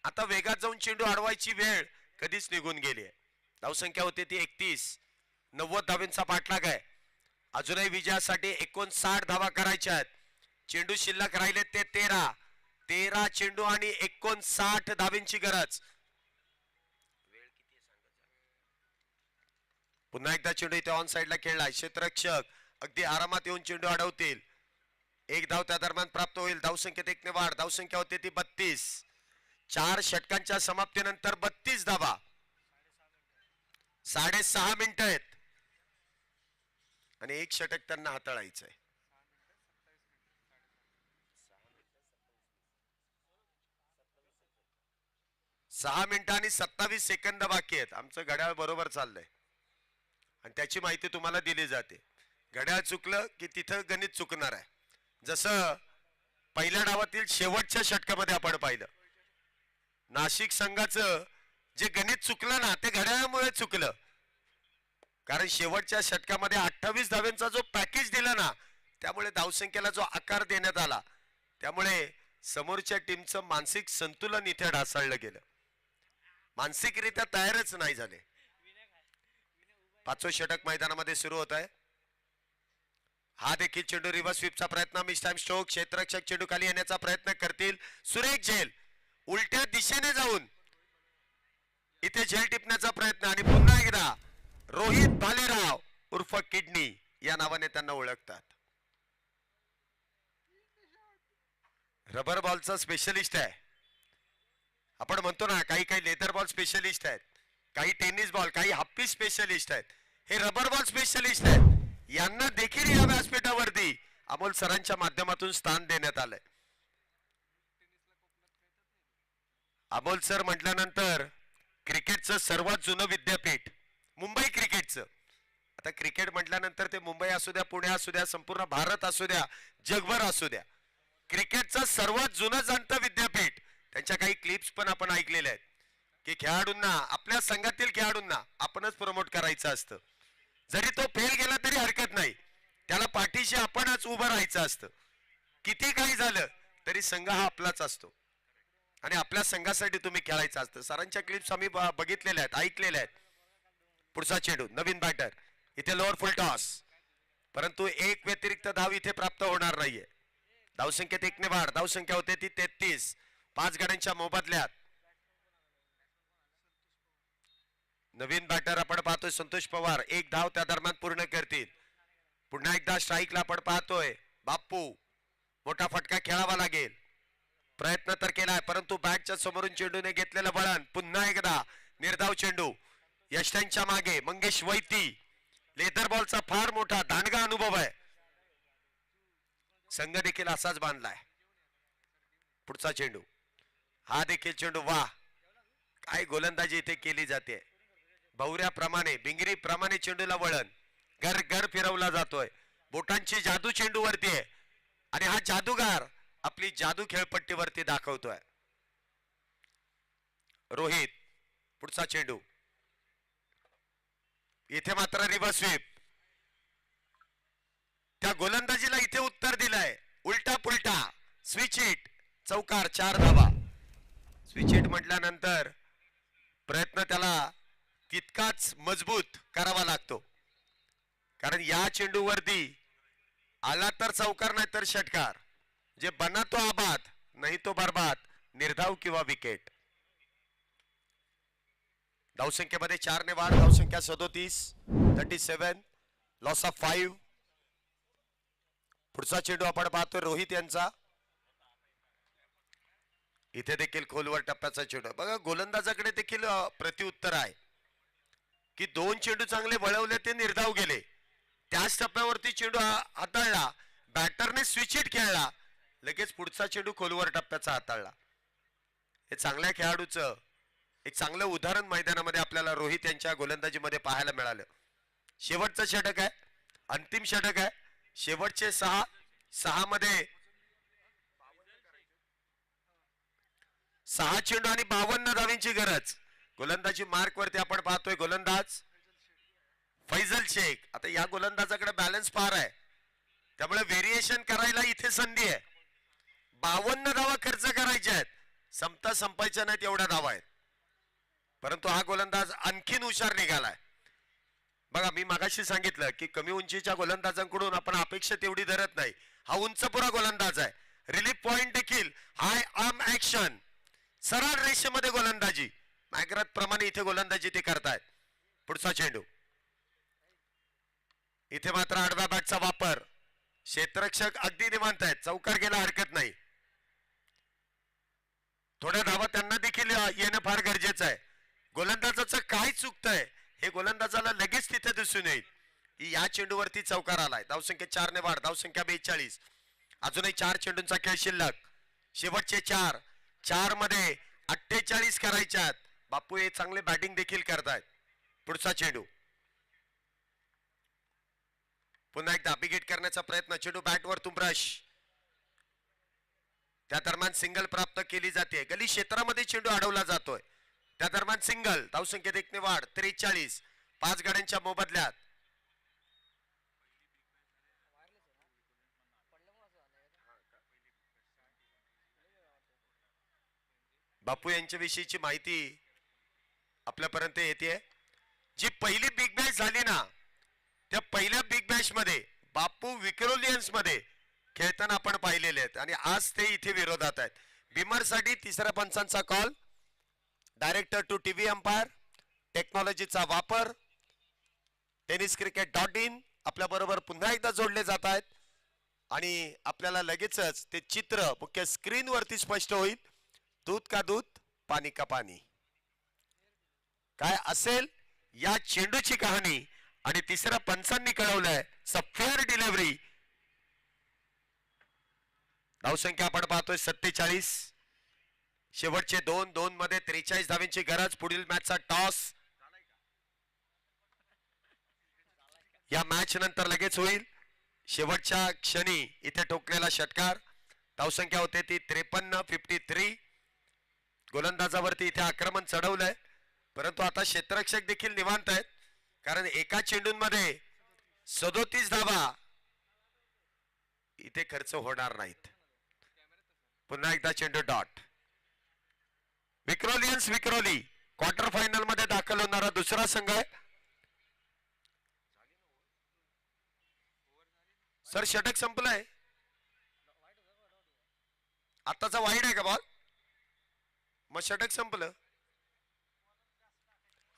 आता वेगात जाऊन चेंडू अडवायची वेळ कधीच निघून गेली आहे. धावसंख्या होते ती 31. 90 धावेंचा पाठलाग आहे. अजूनही विजयासाठी 59 धावा करायच्या आहेत. चेंडू शिल्लक राहिले ते 13 चेंडू आणि 59 धावेंची गरज. पुन्हा एकदा चेंडू इथे ऑन साइडला खेळला. क्षेत्ररक्षक अगदी आरामात येऊन चेंडू अडवतील. 1 धाव त्या दरम्यान प्राप्त होईल. धावसंख्येत 1 ने वाढ. धावसंख्या होते ती 32. 4 षटकांच्या समाप्तीनंतर 32 धावा. 6.5 मिनिटं आहेत आणि 1 षटक त्यांना हाताळायचंय. 6 मिनिटं आणि 27 सेकंद बाकी आहेत. आमचं घड्याळ बरोबर चाललंय आणि त्याची माहिती तुम्हाला दिली जाते. घड्याळ चुकलं की तिथं गणित चुकणार आहे. जसं पहिल्या डावातील शेवटच्या षटकामध्ये आपण पाहिलं नाशिक संघाचं जे गणित चुकलं ना ते घड्याळामुळे चुकलं. कारण शेवटच्या षटकामध्ये 28 धाव्यांचा जो पॅकेज दिला ना त्यामुळे धावसंख्येला जो आकार देण्यात आला त्यामुळे समोरच्या टीमचं मानसिक संतुलन इथे ढासळलं गेलं. मानसिकरित्या तयारच नाही झाले. पाचवं षटक मैदानामध्ये सुरू होत आहे. हा देखील चेंडू रिव्हर्स स्वीपचा प्रयत्न. Miss time stroke. क्षेत्ररक्षक चेंडू खाली येण्याचा प्रयत्न करतील. सुरेख झेल उलट्या दिशेने जाऊन इथे झेल टिपण्याचा प्रयत्न आणि पुन्हा एकदा रोहित भालेराव उर्फ किडनी या नावाने त्यांना ओळखतात. रबर बॉलचा स्पेशलिस्ट आहे. आपण म्हणतो ना काही काही लेदर बॉल स्पेशलिस्ट आहेत, काही टेनिस बॉल, काही हप्पी स्पेशलिस्ट आहेत. हे रबर बॉल स्पेशलिस्ट आहेत. यांना देखील या व्यासपीठावरती अमोल सरांच्या माध्यमातून स्थान देण्यात आलंय. अमोल सर म्हटल्यानंतर क्रिकेटचं सर्वात जुनं विद्यापीठ मुंबई क्रिकेटचं. आता क्रिकेट म्हटल्यानंतर ते मुंबई असू द्या, पुणे असू द्या, संपूर्ण भारत असू द्या, जगभर असू द्या, क्रिकेटचं सर्वात जुनं जाणतं विद्यापीठ. त्यांच्या काही क्लिप्स पण आपण ऐकलेल्या आहेत की खेळाडूंना, आपल्या संघातील खेळाडूंना आपणच प्रमोट करायचं असतं. जरी तो फेल गेला तरी हरकत नाही, त्याला पाठीशी आपणच उभं राहायचं असतं. किती काही झालं तरी संघ हा आपलाच असतो आणि आपल्या संघासाठी तुम्ही खेळायचं असतं. सरांच्या क्लिप्स आम्ही बघितलेल्या आहेत, ऐकलेल्या आहेत. पुढचा चेंडू नवीन बॅटर. इथे लोअर फुल टॉस, परंतु एक व्यतिरिक्त धाव इथे प्राप्त होणार नाहीये. धावसंख्येत 1 ने वाढ. धावसंख्या होते ती 33. 5 गड्यांच्या मोबदल्यात नवीन बॅटर आपण पाहतोय संतोष पवार. 1 धाव त्या दरम्यान पूर्ण करतील. पुन्हा एकदा स्ट्राईकला आपण पाहतोय बाप्पू. मोठा फटका खेळावा लागेल. प्रयत्न तर केलाय परंतु बॅटच्या समोरून चेंडूने घेतलेलं वळण. पुन्हा एकदा निर्धाव चेंडू. यष्टांच्या मागे मंगेश वैती. लेदर बॉलचा फार मोठा दांडगा अनुभव आहे. संघ देखील असाच बांधलाय. पुढचा चेंडू. हा देखील चेंडू. वा, काय गोलंदाजी इथे केली जाते. भवऱ्याप्रमाणे, बिंगरी प्रमाणे चेंडूला वळण. घर घर फिरवला जातोय. बोटांची जादू चेंडू वरती आहे आणि हा जादूगार आपली जादू खेळपट्टीवरती दाखवतोय. रोहित. पुढचा चेंडू. इथे मात्र रिव्हर्स स्वीप. त्या गोलंदाजीला इथे उत्तर दिलंय. उलटा पुलटा स्विच हिट. चौकार. 4 धावा. स्विच हिट म्हटल्यानंतर प्रयत्न त्याला तितकाच मजबूत करावा लागतो, कारण या चेंडूवरती आला तर चौकार नाही तर षटकार. जे बना तो आबाद नाही तो बरबाद. निर्धाव किंवा विकेट. धावसंख्येमध्ये 4 ने वाढ. धावसंख्या 37. 37. Loss of 5. पुढचा चेंडू आपण पाहतोय रोहित यांचा. इथे देखील खोलवर टप्प्याचा चेंडू. बघा गोलंदाजाकडे देखील प्रत्युत्तर आहे की 2 चेंडू चांगले वळवले, ते निर्धाव गेले. त्याच टप्प्यावरती चेंडू हाताळला, बॅटरने स्विच हिट खेळला, लगेच पुढचा चेंडू खोलवर टप्प्याचा हाताळला. हे चांगल्या खेळाडूचं एक चांगलं उदाहरण मैदानामध्ये आपल्याला रोहित यांच्या गोलंदाजीमध्ये पाहायला मिळालं. शेवटचं षटक आहे, अंतिम षटक आहे. शेवटचे 6 मध्ये 6 चेंडू आणि 52 धावींची गरज. गोलंदाजी मार्क वरती आपण पाहतोय गोलंदाज फैजल शेख. आता या गोलंदाजाकडे बॅलन्स फार आहे, त्यामुळे व्हेरिएशन करायला इथे संधी आहे. 52 धावा खर्च करायच्या आहेत. संपायच्या नाहीत एवढ्या धावा आहेत, परंतु हा गोलंदाज आणखीन हुशार निघालाय. बघा मी मागाशी सांगितलं की कमी उंचीच्या गोलंदाजांकडून आपण अपेक्षा तेवढी धरत नाही. हा उंचपुरा गोलंदाज आहे. रिलीफ पॉइंट देखील हाय आर्म ऍक्शन. सरळ रेषेमध्ये गोलंदाजी. मॅग्रात प्रमाणे इथे गोलंदाजी ते करतायत. पुढचा चेंडू. इथे मात्र आडव्या बॅटचा वापर. क्षेत्ररक्षक अगदी निवांत आहेत. चौकार गेला हरकत नाही. थोड्या धावा त्यांना देखील येणं फार गरजेचं आहे. गोलंदाजाचं काय चुकतंय हे गोलंदाजाला लगेच तिथे दिसून येईल. या चेंडूवरती चौकार आलाय. धावसंख्या 4 ने वाढ. धावसंख्या 42. अजूनही 4 चेंडूंचा खेळ शिल्लक. शेवटचे 4 मध्ये 48 करायच्यात. बापू हे चांगले बॅटिंग देखील करतायत. पुढचा चेंडू. पुन्हा एकदा बिगेट करण्याचा प्रयत्न. चेंडू बॅटवर तुंब्रश. त्या दरम्यान सिंगल प्राप्त केली जाते. गली क्षेत्रामध्ये चेंडू अडवला जातोय. त्या दरम्यान सिंगल. धावसंख्येत 1 ने वाढ. 43. 5 गाड्यांच्या मोबदल्यात. बापू यांच्याविषयीची माहिती आपल्यापर्यंत येते. जी पहिली बिग बॅश झाली ना, त्या पहिल्या बिग बॅश मध्ये बापू विक्रोलियन्स मध्ये खेळताना आपण पाहिलेले आहेत आणि आज ते इथे विरोधात आहेत. बिमरसाठी तिसऱ्या पंचांचा call. Director to TV umpire. टेक्नॉलॉजीचा वापर. tenniscricket.in आपल्या बरोबर पुन्हा एकदा जोडले जात आहेत आणि आपल्याला लगेचच ते चित्र मुख्य स्क्रीन वरती स्पष्ट होईल. दूध का दूध, पाणी का पाणी, काय असेल या चेंडूची कहाणी. आणि तिसऱ्या पंचांनी कळवलंय फेअर डिलिव्हरी. धावसंख्या आपण पाहतोय 47. शेवटचे 2 मध्ये 43 धावांची गरज. पुढील मॅचचा टॉस या मॅच नंतर लगेच होईल. शेवटच्या क्षणी इथे ठोकलेला षटकार. धावसंख्या होते ती 53. 53. गोलंदाजावरती इथे आक्रमण चढवलंय, परंतु आता क्षेत्ररक्षक देखील निवांत आहेत, कारण एका चेंडूंमध्ये 37 धावा इथे खर्च होणार नाहीत. पुन्हा एकदा चेंडू dot. Vikrolians Vikhroli quarter final मध्ये दाखल होणारा दुसरा संघ आहे. सर षटक संपलंय. आताचा वाईड आहे का बॉल? मग षटक संपलं.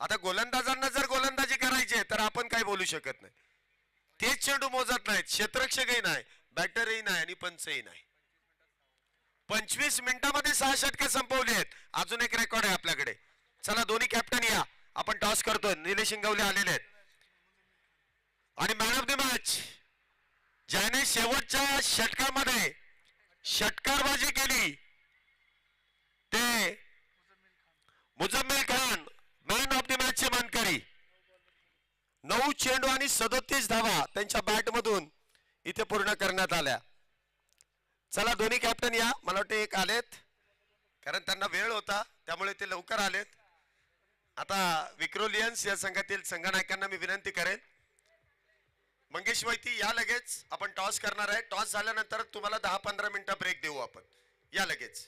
आता गोलंदाजांना जर गोलंदाजी करायची तर आपण काय बोलू शकत नाही. तेच चेंडू मोजत नाहीत. क्षेत्ररक्षकही नाही, बॅटरही नाही आणि पंचही नाही. 25 मिनिटांमध्ये 6 षटके संपवली आहेत. अजून एक रेकॉर्ड आहे आपल्याकडे. चला दोन्ही कॅप्टन या, आपण टॉस करतोय. निलेश इंगवले आलेले आहेत आणि मॅन ऑफ द मॅच ज्याने शेवटच्या षटकामध्ये षटकारबाजी केली ते Muzammil Khan, man of the match चे मानकरी. 9 चेंडू आणि 37 धावा त्यांच्या बॅट मधून इथे पूर्ण करण्यात आल्या. चला दोन्ही कॅप्टन या. मला वाटतं एक आलेत, कारण त्यांना वेळ होता त्यामुळे ते लवकर आलेत. आता विक्रोलियन्स या संघातील संघनायकांना मी विनंती करेन, मंगेश वैती या लगेच. आपण टॉस करणार आहे. टॉस झाल्यानंतर तुम्हाला 10-15 मिनिटं ब्रेक देऊ आपण. या लगेच.